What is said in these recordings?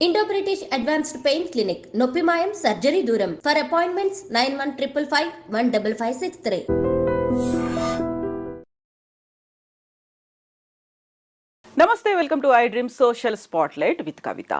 Indo British advanced pain clinic నొప్పి మాయం surgery దూరం ఫర్ అపాయింట్మెంట్స్ 9155515563. నమస్తే, welcome to iDream social spotlight with Kavitha.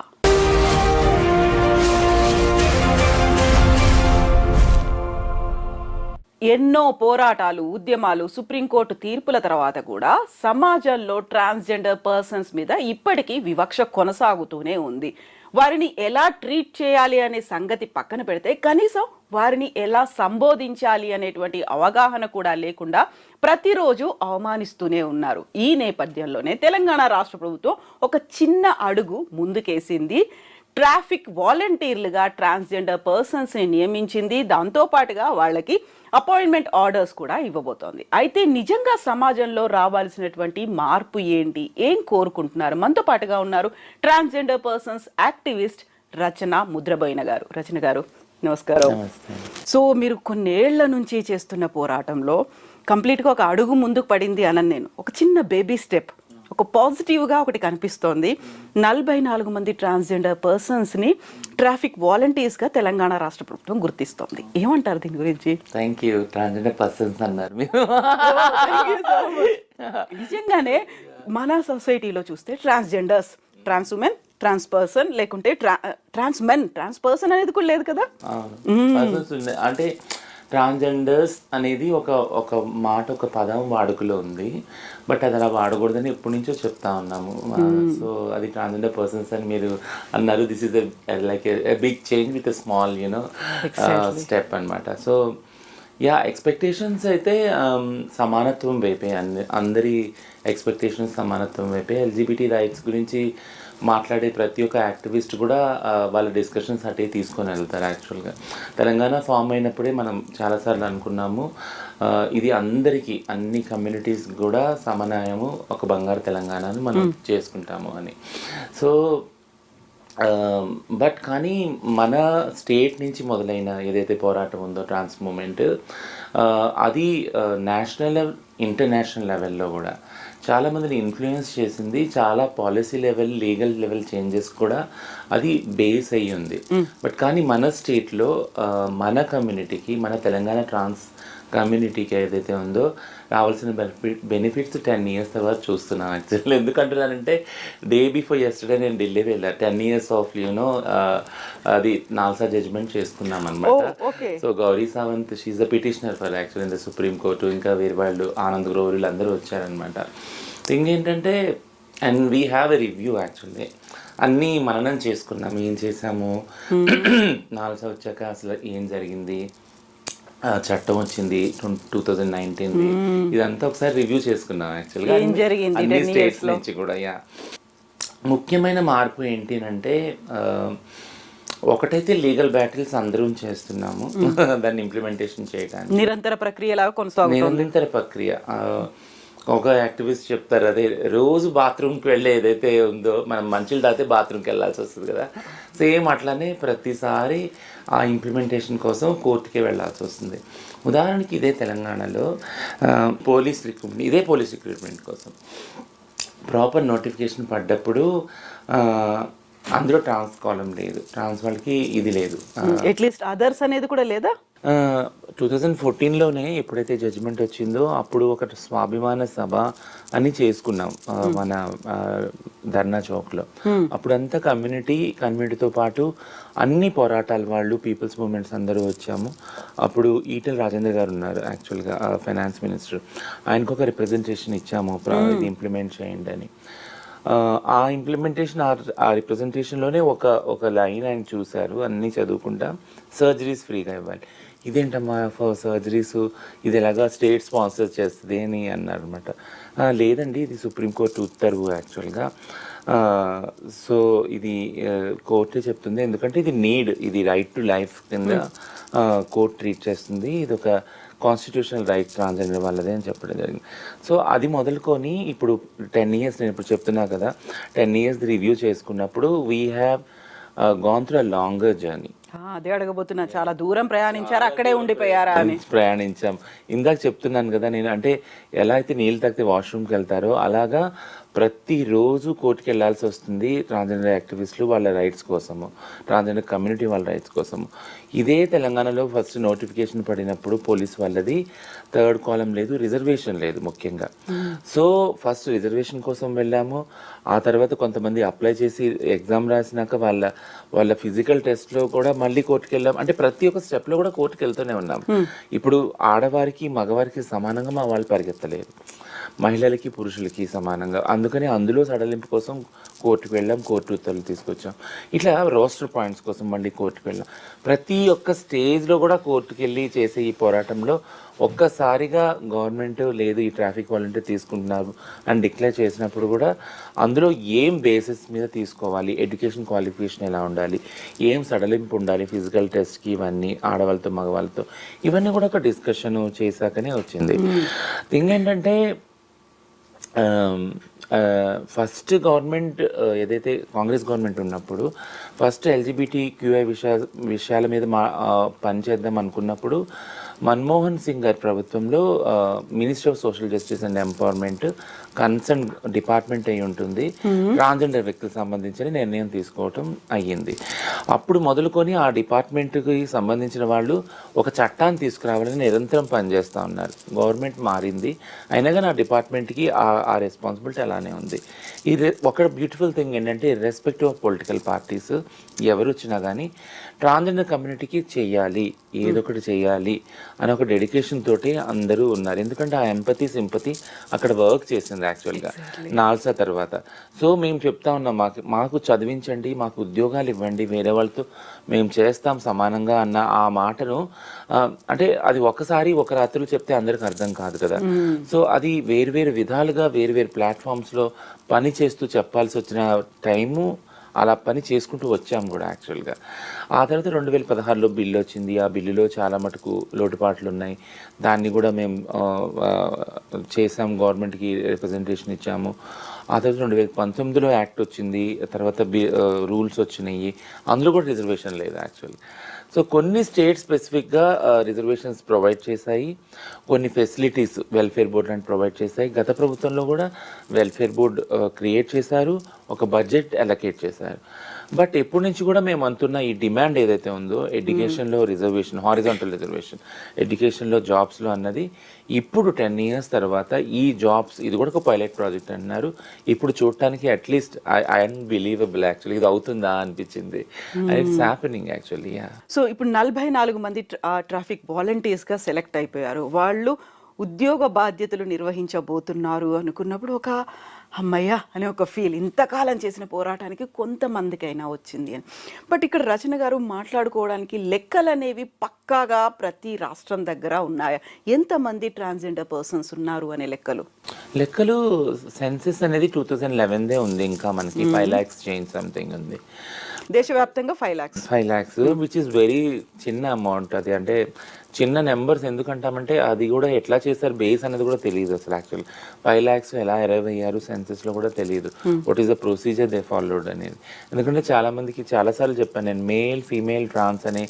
ఎన్నో పోరాటాలు, ఉద్యమాలు, సుప్రీంకోర్టు తీర్పుల తర్వాత కూడా సమాజంలో ట్రాన్స్జెండర్ పర్సన్స్ మీద ఇప్పటికీ వివక్ష కొనసాగుతూనే ఉంది. వారిని ఎలా ట్రీట్ చేయాలి అనే సంగతి పక్కన పెడితే కనీసం వారిని ఎలా సంబోధించాలి అనేటువంటి అవగాహన కూడా లేకుండా ప్రతిరోజు అవమానిస్తూనే ఉన్నారు. ఈ నేపథ్యంలోనే తెలంగాణ రాష్ట్ర ప్రభుత్వం ఒక చిన్న అడుగు ముందుకేసింది. ట్రాఫిక్ వాలంటీర్లుగా ట్రాన్స్జెండర్ పర్సన్స్ని నియమించింది. దాంతోపాటుగా వాళ్ళకి అపాయింట్మెంట్ ఆర్డర్స్ కూడా ఇవ్వబోతోంది. అయితే నిజంగా సమాజంలో రావాల్సినటువంటి మార్పు ఏంటి, ఏం కోరుకుంటున్నారు? మనతో పాటుగా ఉన్నారు ట్రాన్స్జెండర్ పర్సన్స్ యాక్టివిస్ట్ రచన ముద్రబోయిన గారు. రచన గారు నమస్కారం. సో మీరు కొన్నేళ్ల నుంచి చేస్తున్న పోరాటంలో కంప్లీట్గా ఒక అడుగు ముందుకు పడింది అనని నేను, ఒక చిన్న బేబీ స్టెప్, ఒక పాజిటివ్గా ఒకటి కనిపిస్తోంది. 44 మంది ట్రాన్స్జెండర్ పర్సన్స్ని ట్రాఫిక్ వాలంటీర్స్గా తెలంగాణ రాష్ట్ర ప్రభుత్వం గుర్తిస్తోంది. ఏమంటారు దీని గురించి? Thank you. ట్రాన్స్జెండర్ పర్సన్స్ అన్నారు మీరు. నిజంగానే మన సొసైటీలో చూస్తే ట్రాన్స్జెండర్స్, ట్రాన్స్ ఉమెన్, ట్రాన్స్ పర్సన్, లేకుంటే ట్రాన్స్ మెన్, ట్రాన్స్ పర్సన్ అనేది కూడా లేదు కదా. అంటే ట్రాన్స్జెండర్స్ అనేది ఒక మాట, ఒక పదం వాడుకలో ఉంది. బట్ అది అలా వాడకూడదని ఎప్పటి నుంచో చెప్తా ఉన్నాము. సో అది ట్రాన్స్జెండర్ పర్సన్స్ అని మీరు అన్నారు. This is like a big change with a small step అనమాట. సో యా, ఎక్స్పెక్టేషన్స్ అయితే సమానత్వం వైపే, అందరి ఎక్స్పెక్టేషన్స్ సమానత్వం వైపే. ఎల్జిబిటీ రైట్స్ గురించి మాట్లాడే ప్రతి ఒక్క యాక్టివిస్ట్ కూడా వాళ్ళ డిస్కషన్స్ అటే తీసుకొని వెళ్తారు. యాక్చువల్గా తెలంగాణ ఫామ్ అయినప్పుడే మనం చాలాసార్లు అనుకున్నాము, ఇది అందరికీ, అన్ని కమ్యూనిటీస్ కూడా సమన్యాయము, ఒక బంగారు తెలంగాణను మనం చేసుకుంటాము అని. సో బట్ కానీ మన స్టేట్ నుంచి మొదలైన ఏదైతే పోరాటం ఉందో ట్రాన్స్ మూమెంట్, అది నేషనల్ లెవెల్, ఇంటర్నేషనల్ లెవెల్లో కూడా చాలామందిని ఇన్ఫ్లుయెన్స్ చేసింది. చాలా policy level, legal level changes కూడా అది బేస్ అయ్యి ఉంది. బట్ కానీ మన స్టేట్లో మన కమ్యూనిటీకి, మన తెలంగాణ ట్రాన్స్ కమ్యూనిటీకి ఏదైతే ఉందో రావాల్సిన బెనిఫిట్స్ 10 years తర్వాత చూస్తున్నాం. యాక్చువల్లీ ఎందుకంటున్నానంటే, డే బిఫోర్ యెస్టర్డే నేను ఢిల్లీ వెళ్ళాను. 10 years ఆఫ్ అది నాల్సా జడ్జ్మెంట్ చేసుకున్నాం అనమాట. So Gauri Sawant, she's the petitioner for actually in the supreme court. ఇంకా వేరే వాళ్ళు, ఆనంద్ గ్రోవర్, వీళ్ళందరూ వచ్చారనమాట. థింగ్ ఏంటంటే, and we have a review. Actually అన్నీ మననం చేసుకున్నాం, ఏం చేసాము, నాల్సా వచ్చాక అసలు ఏం జరిగింది, చట్టం వచ్చింది 2019, ఇదంతా ఒకసారి రివ్యూ చేసుకున్నాం. యాక్చువల్గా అన్ని స్టేట్స్ నుంచి కూడా. యా, ముఖ్యమైన మార్పు ఏంటి అంటే, ఒకటైతే లీగల్ బ్యాటిల్స్ అందరం చేస్తున్నాము, దాన్ని ఇంప్లిమెంటేషన్ చేయడానికి నిరంతర ప్రక్రియ. ఒక యాక్టివిస్ట్ చెప్తారు, అదే రోజు బాత్రూమ్కి వెళ్ళే ఏదైతే ఉందో, మనం మంచిలు తాగితే బాత్రూమ్కి వెళ్ళాల్సి వస్తుంది కదా, సేమ్ అట్లానే ప్రతిసారి ఆ ఇంప్లిమెంటేషన్ కోసం కోర్టుకే వెళ్ళాల్సి వస్తుంది. ఉదాహరణకి ఇదే తెలంగాణలో పోలీస్ రిక్రూట్మెంట్ కోసం ప్రాపర్ నోటిఫికేషన్ పడ్డప్పుడు అందులో ట్రాన్స్ కాలం లేదు, ట్రాన్స్ వాళ్ళకి ఇది లేదు, అట్లీస్ట్ అదర్స్ అనేది కూడా లేదా. 2014లోనే ఎప్పుడైతే జడ్జిమెంట్ వచ్చిందో అప్పుడు ఒక స్వాభిమాన సభ అని చేసుకున్నాం మన ధర్నా చౌక్లో. అప్పుడంతా కమ్యూనిటీతో పాటు అన్ని పోరాటాల వాళ్ళు, పీపుల్స్ మూవ్మెంట్స్ అందరూ వచ్చాము. అప్పుడు ఈటెల రాజేందర్ గారు ఉన్నారు, యాక్చువల్గా ఫైనాన్స్ మినిస్టర్. ఆయనకు ఒక రిప్రజెంటేషన్ ఇచ్చాము, ఇది ఇంప్లిమెంట్ చేయండి అని. ఆ ఇంప్లిమెంటేషన్, ఆ రిప్రజెంటేషన్లోనే ఒక లైన్ ఆయన చూశారు, అన్నీ చదువుకుంటా, సర్జరీస్ ఫ్రీగా ఇవ్వాలి. ఇదేంటమ్మా సర్జరీస్, ఇది ఎలాగా స్టేట్ స్పాన్సర్ చేస్తుంది అని అన్నారు అనమాట. లేదండి, ఇది సుప్రీంకోర్టు ఉత్తర్వు యాక్చువల్గా. సో ఇది కోర్టే చెప్తుంది, ఎందుకంటే ఇది నీడ్, ఇది రైట్ టు లైఫ్ కింద కోర్టు ట్రీట్ చేస్తుంది, ఇది ఒక కాన్స్టిట్యూషనల్ రైట్స్ ట్రాన్స్జెండర్ వాళ్ళదే అని చెప్పడం జరిగింది. సో అది మొదలుకొని ఇప్పుడు 10 years, నేను ఇప్పుడు చెప్తున్నా కదా, 10 years రివ్యూ చేసుకున్నప్పుడు we have gone through a longer journey. అదే అడగబోతున్నా, చాలా దూరం ప్రయాణించారా, అక్కడే ఉండిపోయారా అని. ప్రయాణించాం. ఇందాక చెప్తున్నాను కదా నేను, అంటే ఎలా అయితే నీళ్ళు తాగితే వాష్రూమ్కి వెళ్తారో అలాగా ప్రతిరోజు కోర్టుకి వెళ్ళాల్సి వస్తుంది ట్రాన్స్జెండర్ యాక్టివిస్టులు వాళ్ళ రైట్స్ కోసము, ట్రాన్స్జెండర్ కమ్యూనిటీ వాళ్ళ రైట్స్ కోసము. ఇదే తెలంగాణలో ఫస్ట్ నోటిఫికేషన్ పడినప్పుడు పోలీస్ వాళ్ళది 3rd కాలం లేదు, రిజర్వేషన్ లేదు ముఖ్యంగా. సో ఫస్ట్ రిజర్వేషన్ కోసం వెళ్ళాము. ఆ తర్వాత కొంతమంది అప్లై చేసి ఎగ్జామ్ రాసినాక వాళ్ళ ఫిజికల్ టెస్ట్లో కూడా మళ్ళీ కోర్టుకి వెళ్ళాం. అంటే ప్రతి ఒక్క స్టెప్లో కూడా కోర్టుకి వెళ్తూనే ఉన్నాం. ఇప్పుడు ఆడవారికి మగవారికి సమానంగా మా వాళ్ళు పరిగెత్తలేదు, మహిళలకి పురుషులకి సమానంగా. అందుకని అందులో సడలింపు కోసం కోర్టుకు వెళ్ళాం, కోర్టు ఉత్తర్వులు తీసుకొచ్చాం. ఇట్లా రోస్టర్ పాయింట్స్ కోసం మళ్ళీ కోర్టుకు వెళ్ళాం. ప్రతి ఒక్క స్టేజ్లో కూడా కోర్టుకు వెళ్ళి చేసే ఈ పోరాటంలో ఒక్కసారిగా గవర్నమెంట్ లేదు ఈ ట్రాఫిక్ వాలంటీర్ తీసుకుంటున్నారు అని డిక్లేర్ చేసినప్పుడు కూడా అందులో ఏం బేసిస్ మీద తీసుకోవాలి, ఎడ్యుకేషన్ క్వాలిఫికేషన్ ఎలా ఉండాలి, ఏం సడలింపు ఉండాలి ఫిజికల్ టెస్ట్కి, ఇవన్నీ ఆడవాళ్ళతో మగవాళ్ళతో ఇవన్నీ కూడా ఒక డిస్కషన్ చేశాకనే వచ్చింది. థింగ్ ఏంటంటే ఫస్ట్ గవర్నమెంట్ ఏదైతే కాంగ్రెస్ గవర్నమెంట్ ఉన్నప్పుడు ఫస్ట్ LGBTQI విషయాల మీద పనిచేద్దాం అనుకున్నప్పుడు మన్మోహన్ సింగ్ గారి ప్రభుత్వంలో ministry of social justice and empowerment concern department అయి ఉంటుంది, ట్రాన్స్జెండర్ వ్యక్తులకు సంబంధించిన నిర్ణయం తీసుకోవటం అయ్యింది. అప్పుడు మొదలుకొని ఆ డిపార్ట్మెంట్కి సంబంధించిన వాళ్ళు ఒక చట్టాన్ని తీసుకురావాలని నిరంతరం పనిచేస్తూ ఉన్నారు. గవర్నమెంట్ మారింది అయినా కానీ ఆ డిపార్ట్మెంట్కి ఆ రెస్పాన్సిబిలిటీ అలానే ఉంది. ఒక బ్యూటిఫుల్ థింగ్ ఏంటంటే ఇర్రెస్పెక్టివ్ ఆఫ్ పొలిటికల్ పార్టీస్ ఎవరు వచ్చినా కానీ ట్రాన్స్జెండర్ కమ్యూనిటీకి చెయ్యాలి, ఏదొకటి చెయ్యాలి అని ఒక డెడికేషన్ తోటి అందరూ ఉన్నారు. ఎందుకంటే ఆ ఎంపతి సింపతి అక్కడ వర్క్ చేసింది యాక్చువల్గా నాల్సా తర్వాత. సో మేము చెప్తా ఉన్నాం, మాకు చదివించండి, మాకు ఉద్యోగాలు ఇవ్వండి, వేరే వాళ్ళతో మేము చేస్తాం సమానంగా అన్న ఆ మాటను అంటే అది ఒకసారి ఒక రాత్రులు చెప్తే అందరికి అర్థం కాదు కదా. సో అది వేరువేరు విధాలుగా వేరువేరు ప్లాట్ఫామ్స్లో పని చేస్తూ చెప్పాల్సి వచ్చిన టైము అలా పని చేసుకుంటూ వచ్చాము కూడా యాక్చువల్గా. ఆ తర్వాత 2016లో బిల్లు వచ్చింది. ఆ బిల్లులో చాలా మటుకు లోటుపాట్లు ఉన్నాయి. దాన్ని కూడా మేము చేసాం, గవర్నమెంట్కి రిప్రజెంటేషన్ ఇచ్చాము. ఆ తర్వాత 2019లో యాక్ట్ వచ్చింది, తర్వాత రూల్స్ వచ్చినాయి, అందులో కూడా రిజర్వేషన్ లేదు యాక్చువల్లీ. సో కొన్ని స్టేట్ స్పెసిఫిక్గా రిజర్వేషన్స్ ప్రొవైడ్ చేశాయి, కొన్ని ఫెసిలిటీస్ వెల్ఫేర్ బోర్డ్ లాంటి ప్రొవైడ్ చేశాయి. గత ప్రభుత్వంలో కూడా వెల్ఫేర్ బోర్డ్ క్రియేట్ చేశారు, ఒక బడ్జెట్ అలొకేట్ చేశారు. బట్ ఎప్పటి నుంచి కూడా మేము అంటున్న ఈ డిమాండ్ ఏదైతే ఉందో ఎడ్యుకేషన్లో రిజర్వేషన్, హారిజాంటల్ రిజర్వేషన్ ఎడ్యుకేషన్లో జాబ్స్లో అన్నది ఇప్పుడు 10 years తర్వాత ఈ జాబ్స్ ఇది కూడా ఒక పైలట్ ప్రాజెక్ట్ అంటున్నారు. ఇప్పుడు చూడటానికి అట్లీస్ట్ ఐ అన్బిలీవబుల్ యాక్చువల్లీ ఇది అవుతుందా అనిపించింది. It's happening actually. సో ఇప్పుడు 44 మంది ట్రాఫిక్ వాలంటీర్స్గా సెలెక్ట్ అయిపోయారు. వాళ్ళు ఉద్యోగ బాధ్యతలు నిర్వహించబోతున్నారు అనుకున్నప్పుడు ఒక అమ్మయ్య అనే ఒక ఫీల్, ఇంతకాలం చేసిన పోరాటానికి కొంతమందికైనా వచ్చింది అని. బట్ ఇక్కడ రచన గారు మాట్లాడుకోవడానికి లెక్కలు అనేవి పక్కాగా ప్రతి రాష్ట్రం దగ్గర ఉన్నాయా? ఎంతమంది ట్రాన్స్జెండర్ పర్సన్స్ ఉన్నారు అనే లెక్కలు సెన్సెస్ అనేది 2011దే ఉంది. ఇంకా మనకి 5 lakhs చేంజ్ సంథింగ్ ఉంది దేశవ్యాప్తంగా. 5 lakhs విచ్ ఇస్ వెరీ చిన్న అమౌంట్. అది అంటే చిన్న నెంబర్స్ ఎందుకంటామంటే అది కూడా ఎట్లా చేస్తారు బేస్ అనేది కూడా తెలియదు అసలు. యాక్చువల్ 5 lakhs ఎలా అరైవ్ అయ్యారు సెన్సెస్లో కూడా తెలియదు. What is the procedure they followed అనేది. ఎందుకంటే చాలామందికి చాలాసార్లు చెప్పాను నేను, మేల్ ఫీమేల్ ట్రాన్స్ అనే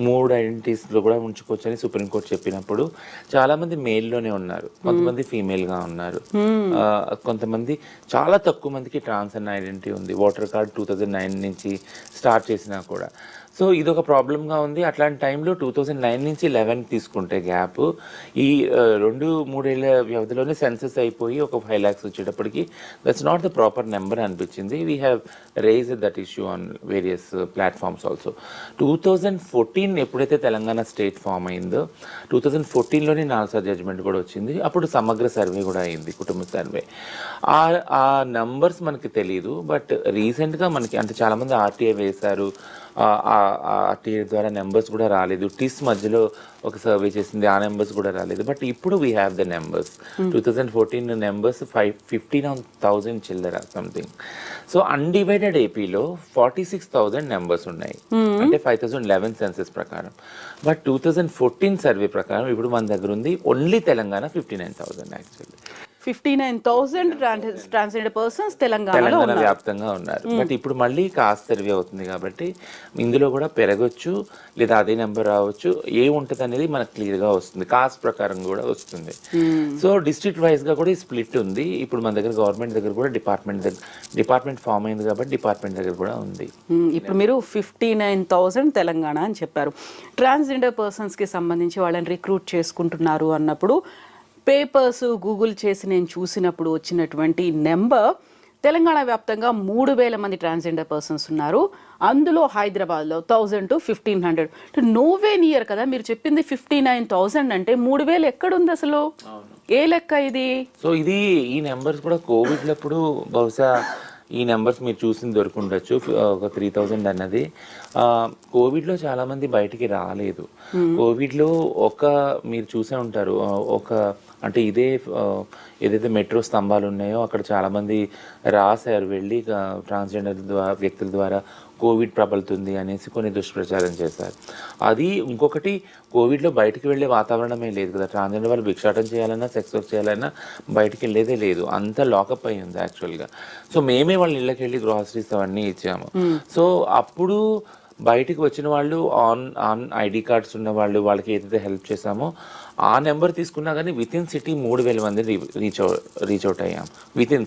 3 ఐడెంటిటీస్లో కూడా ఉంచుకోవచ్చు అని సుప్రీంకోర్టు చెప్పినప్పుడు చాలామంది మేల్లోనే ఉన్నారు, కొంతమంది ఫీమేల్గా ఉన్నారు, కొంతమంది చాలా తక్కువ మందికి ట్రాన్స్ అన్న ఐడెంటిటీ ఉంది. ఓటర్ కార్డ్ 2009 నుంచి స్టార్ట్ చేసినా కూడా. సో ఇది ఒక ప్రాబ్లంగా ఉంది. అట్లాంటి టైంలో 2009 నుంచి 11 తీసుకుంటే గ్యాప్, ఈ 2-3 ఏళ్ళ వ్యవధిలోనే సెన్సెస్ అయిపోయి ఒక 5 lakhs వచ్చేటప్పటికి that's not the proper number అనిపించింది. We have raised that issue on various platforms also. 2014 ఎప్పుడైతే తెలంగాణ స్టేట్ ఫామ్ అయిందో 2014లోనే నాల్సా జడ్జ్మెంట్ కూడా వచ్చింది. అప్పుడు సమగ్ర సర్వే కూడా అయింది, కుటుంబ సర్వే. ఆ నంబర్స్ మనకి తెలియదు. బట్ రీసెంట్గా మనకి అంటే చాలామంది RTI వేశారు, RTI ద్వారా నెంబర్స్ కూడా రాలేదు. టిస్ మధ్యలో ఒక సర్వే చేసింది, ఆ నెంబర్స్ కూడా రాలేదు. బట్ ఇప్పుడు we have the numbers. 2014 numbers 59,000 చిల్లర సంథింగ్. సో అన్డివైడెడ్ ఏపీలో 46,000 నెంబర్స్ ఉన్నాయి, అంటే 5011 సెన్సెస్ ప్రకారం. బట్ 2014 సర్వే ప్రకారం ఇప్పుడు మన దగ్గర ఉంది only Telangana 59,000 actually. 59,000 transgender persons తెలంగాణలో తెలంగాణ ఉన్నారు. వ్యాప్తంగా ఉన్నారు. బట్ ఇప్పుడు మళ్ళీ కాస్ట్ సర్వే అవుతుంది కాబట్టి ఇందులో కూడా పెరగచ్చు లేదా అదే నెంబర్ రావచ్చు, ఉంటుంది అనేది మనకు క్లియర్ గా వస్తుంది, కాస్ట్ ప్రకారం కూడా వస్తుంది. సో డిస్ట్రిక్ట్ వైజ్ గా కూడా ఈ స్ప్లిట్ ఉంది. ఇప్పుడు మన దగ్గర గవర్నమెంట్ దగ్గర కూడా డిపార్ట్మెంట్ ఫామ్ అయింది కాబట్టి డిపార్ట్మెంట్ దగ్గర కూడా ఉంది. ఇప్పుడు మీరు 59,000 తెలంగాణ అని చెప్పారు. ట్రాన్స్జెండర్ పర్సన్స్ కి సంబంధించి వాళ్ళని రిక్రూట్ చేసుకుంటున్నారు అన్నప్పుడు పేపర్స్ గూగుల్ చేసి నేను చూసినప్పుడు వచ్చినటువంటి నెంబర్ తెలంగాణ వ్యాప్తంగా 3,000 మంది ట్రాన్స్జెండర్ పర్సన్స్ ఉన్నారు. అందులో హైదరాబాద్లో 1,000 to 1,500. నోవే నియర్ కదా మీరు చెప్పింది. 59,000 అంటే 3,000 ఎక్కడుంది అసలు? ఏ లెక్క ఇది? సో ఇది ఈ నెంబర్స్ కూడా కోవిడ్లప్పుడు బహుశా ఈ నెంబర్స్ మీరు చూసింది దొరుకుండొచ్చు. ఒక 3,000 అన్నది కోవిడ్లో చాలామంది బయటికి రాలేదు. కోవిడ్లో మీరు చూసే ఉంటారు, అంటే ఏదైతే మెట్రో స్తంభాలు ఉన్నాయో అక్కడ చాలామంది రాశారు వెళ్ళి ట్రాన్స్జెండర్ వ్యక్తుల ద్వారా కోవిడ్ ప్రబలుతుంది అనేసి కొన్ని దుష్ప్రచారం చేశారు. అది ఇంకొకటి, కోవిడ్లో బయటికి వెళ్ళే వాతావరణమే లేదు కదా. ట్రాన్స్జెండర్ వాళ్ళు భిక్షాటం చేయాలన్నా సెక్స్ వర్క్ చేయాలన్నా బయటికి వెళ్ళేదే లేదు, అంతా లాకప్ అయి ఉంది యాక్చువల్గా. సో మేమే వాళ్ళ ఇళ్ళకి వెళ్ళి గ్రాసరీస్ అవన్నీ ఇచ్చాము. సో అప్పుడు బయటికి వచ్చిన వాళ్ళు ఆన్ ఐడి కార్డ్స్ ఉన్న వాళ్ళకి ఏదైతే హెల్ప్ చేసామో ఆ నెంబర్ తీసుకున్నా కానీ విత్ ఇన్ సిటీ 3,000 మంది రీచ్ అవుట్ అయ్యాం. విత్ ఇన్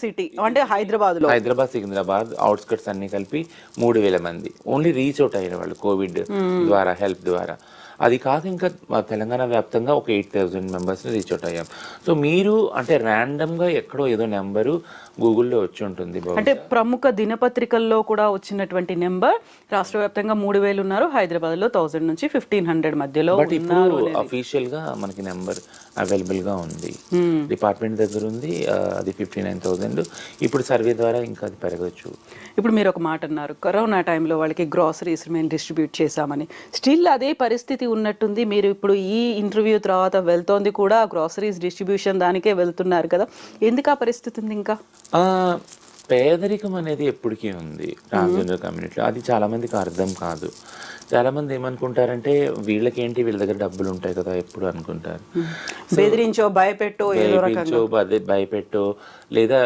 సిటీ అంటే హైదరాబాద్ సికింద్రాబాద్ అవుట్స్కట్స్ అన్ని కలిపి 3,000 మంది ఓన్లీ రీచ్ అవుట్ అయ్యారు వాళ్ళు కోవిడ్ ద్వారా, హెల్ప్ ద్వారా. అది కాదు ఇంకా తెలంగాణ వ్యాప్తంగా ఒక 8,000 మెంబర్స్ని రీచ్ అవుట్ అయ్యాం. సో మీరు అంటే ర్యాండమ్గా ఎక్కడో ఏదో నెంబరు గూగుల్లో వచ్చి ఉంటుంది. అంటే ప్రముఖ దినపత్రికల్లో కూడా వచ్చినటువంటి నెంబర్ రాష్ట్ర వ్యాప్తంగా 3,000 ఉన్నారు, హైదరాబాద్లో 1,000 నుంచి 1,500 మధ్యలో. బట్ ఇప్పుడు అఫీషియల్ గా మనకి నెంబర్ అవైలబుల్ గా ఉంది, డిపార్ట్మెంట్ దగ్గర ఉంది. అది 59,000. ఇప్పుడు సర్వే ద్వారా ఇంకా అది పెరగచ్చు. ఇప్పుడు మీరు ఒక మాట అన్నారు, కరోనా టైంలో వాళ్ళకి గ్రాసరీస్ మేము డిస్ట్రిబ్యూట్ చేశామని. స్టిల్ అదే పరిస్థితి ఉన్నట్టుంది. మీరు ఇప్పుడు ఈ ఇంటర్వ్యూ తర్వాత వెళ్తోంది కూడా గ్రాసరీస్ డిస్ట్రిబ్యూషన్ దానికే వెళ్తున్నారు కదా, ఎందుకు ఆ పరిస్థితి ఉంది? ఇంకా పేదరికం అనేది ఎప్పటికీ ఉంది ట్రాన్స్జెండర్ కమ్యూనిటీలో. అది చాలా మందికి అర్థం కాదు. చాలా మంది ఏమనుకుంటారంటే వీళ్ళ దగ్గర డబ్బులు ఉంటాయి కదా ఎప్పుడు అనుకుంటారు. బెదిరించో భయపెట్టో లేదా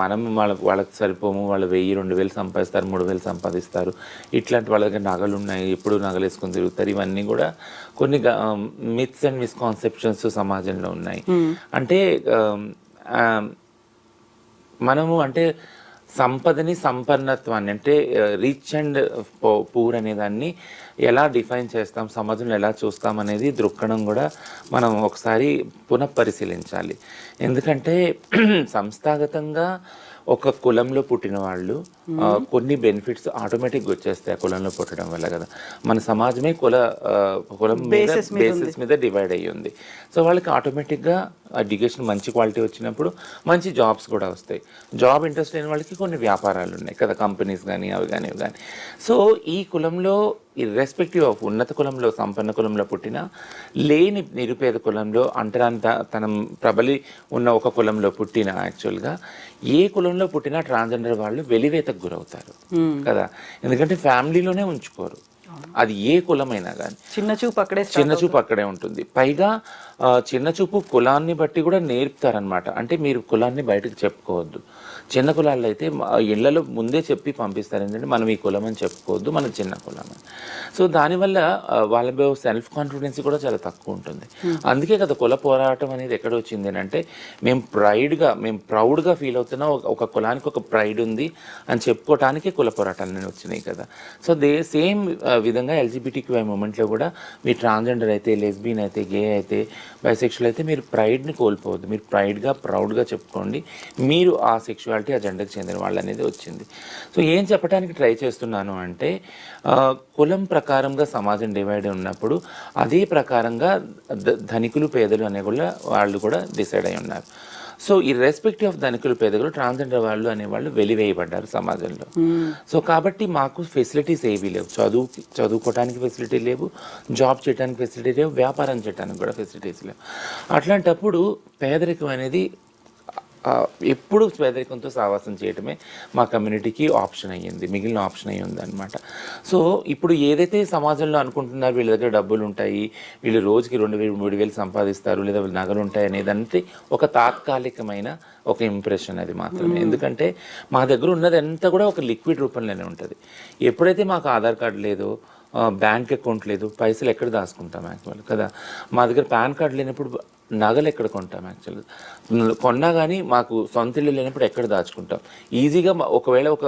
మనం వాళ్ళకి సరిపోము, వాళ్ళు 1,000-2,000 సంపాదిస్తారు, 3,000 సంపాదిస్తారు, ఇట్లాంటి వాళ్ళ దగ్గర నగలు ఉన్నాయి, ఎప్పుడు నగలు వేసుకొని తిరుగుతారు. ఇవన్నీ కూడా కొన్ని మిత్స్ అండ్ మిస్కాన్సెప్షన్స్ సమాజంలో ఉన్నాయి. అంటే మనము అంటే సంపదని, సంపన్నత్వాన్ని, అంటే రిచ్ అండ్ పూర్ అనే దాన్ని ఎలా డిఫైన్ చేస్తాం, సమాజంలో ఎలా చూస్తాం అనేది దృక్కోణం కూడా మనం ఒకసారి పునఃపరిశీలించాలి. ఎందుకంటే సంస్థాగతంగా ఒక కులంలో పుట్టిన వాళ్ళు కొన్ని బెనిఫిట్స్ ఆటోమేటిక్గా వచ్చేస్తాయి ఆ కులంలో పుట్టడం వల్ల కదా. మన సమాజమే కులం బేసిస్ మీద డివైడ్ అయ్యి ఉంది. సో వాళ్ళకి ఆటోమేటిక్గా ఎడ్యుకేషన్ మంచి క్వాలిటీ వచ్చినప్పుడు మంచి జాబ్స్ కూడా వస్తాయి. జాబ్ ఇంట్రెస్ట్ లేని వాళ్ళకి కొన్ని వ్యాపారాలు ఉన్నాయి కదా, కంపెనీస్ కానీ అవి కానీ ఇవి కానీ. సో ఈ కులంలో ఇర్రెస్పెక్టివ్ ఆఫ్ ఉన్నత కులంలో, సంపన్న కులంలో పుట్టిన, లేని నిరుపేద కులంలో, అంటరానితనం ప్రబలి ఉన్న ఒక కులంలో పుట్టిన, యాక్చువల్గా ఏ కులంలో పుట్టినా ట్రాన్స్జెండర్ వాళ్ళు వెలివేతకు గురవుతారు కదా. ఎందుకంటే ఫ్యామిలీలోనే ఉంచుకోరు, అది ఏ కులమైనా కానీ చిన్న చూపు అక్కడే ఉంటుంది. పైగా చిన్న చూపు కులాన్ని బట్టి కూడా నేర్పుతారనమాట. అంటే మీరు కులాన్ని బయటకు చెప్పుకోవద్దు. చిన్న కులాల్లో అయితే ఇళ్లలో ముందే చెప్పి పంపిస్తారు, ఏంటంటే మనం ఈ కులం అని చెప్పుకోవద్దు, మన చిన్న కులం అని. సో దానివల్ల వాళ్ళ సెల్ఫ్ కాన్ఫిడెన్స్ కూడా చాలా తక్కువ ఉంటుంది. అందుకే కదా కుల పోరాటం అనేది ఎక్కడ వచ్చింది అంటే మేము ప్రౌడ్గా ఫీల్ అవుతున్నా ఒక కులానికి ఒక ప్రైడ్ ఉంది అని చెప్పుకోవటానికి కుల పోరాటాలు వచ్చినాయి కదా. సో సేమ్ విధంగా ఎల్జిబిటిక్యూ మూమెంట్లో కూడా మీరు ట్రాన్స్జెండర్ అయితే, లెస్బియన్ అయితే, గే అయితే, బైసెక్షువల్ అయితే మీరు ప్రైడ్ని కోల్పోవద్దు. మీరు ప్రైడ్గా ప్రౌడ్గా చెప్పుకోండి మీరు ఆ సెక్షువాలిటీ ఆ జెండర్కి చెందిన వాళ్ళు అనేది వచ్చింది. సో ఏం చెప్పడానికి ట్రై చేస్తున్నాను అంటే కులం ప్రకారంగా సమాజం డివైడ్ ఉన్నప్పుడు అదే ప్రకారంగా ధనికులు పేదలు అనే కూడా వాళ్ళు కూడా డిసైడ్ అయి ఉన్నారు. సో ఇర్రెస్పెక్టివ్ ఆఫ్ ధనికులు పేదలు ట్రాన్స్జెండర్ వాళ్ళు అనేవాళ్ళు వెలివేయబడ్డారు సమాజంలో. సో కాబట్టి మాకు ఫెసిలిటీస్ ఏవీ లేవు, చదువుకోవడానికి ఫెసిలిటీ లేవు, జాబ్ చేయడానికి ఫెసిలిటీ లేవు, వ్యాపారం చేయడానికి కూడా ఫెసిలిటీస్ లేవు. అట్లాంటప్పుడు పేదరికం అనేది ఎప్పుడు పేదరికంతో సావాసం చేయడమే మా కమ్యూనిటీకి ఆప్షన్ అయ్యింది, మిగిలిన ఆప్షన్ అయ్యి ఉంది అనమాట. సో ఇప్పుడు ఏదైతే సమాజంలో అనుకుంటున్నారు వీళ్ళ దగ్గర డబ్బులు ఉంటాయి, వీళ్ళు రోజుకి 2,000-3,000 సంపాదిస్తారు, లేదా వీళ్ళు నగలు ఉంటాయి అనేదంటే ఒక తాత్కాలికమైన ఒక ఇంప్రెషన్ అది మాత్రమే. ఎందుకంటే మా దగ్గర ఉన్నది అంతా కూడా ఒక లిక్విడ్ రూపంలోనే ఉంటుంది. ఎప్పుడైతే మాకు ఆధార్ కార్డు లేదో, బ్యాంక్ అకౌంట్ లేదు, పైసలు ఎక్కడ దాచుకుంటాం యాక్చువల్ కదా. మా దగ్గర పాన్ కార్డు లేనప్పుడు నగలు ఎక్కడ కొంటాం యాక్చువల్గా, కొన్నా కానీ మాకు సొంత ఇల్లు లేనప్పుడు ఎక్కడ దాచుకుంటాం. ఈజీగా ఒకవేళ ఒక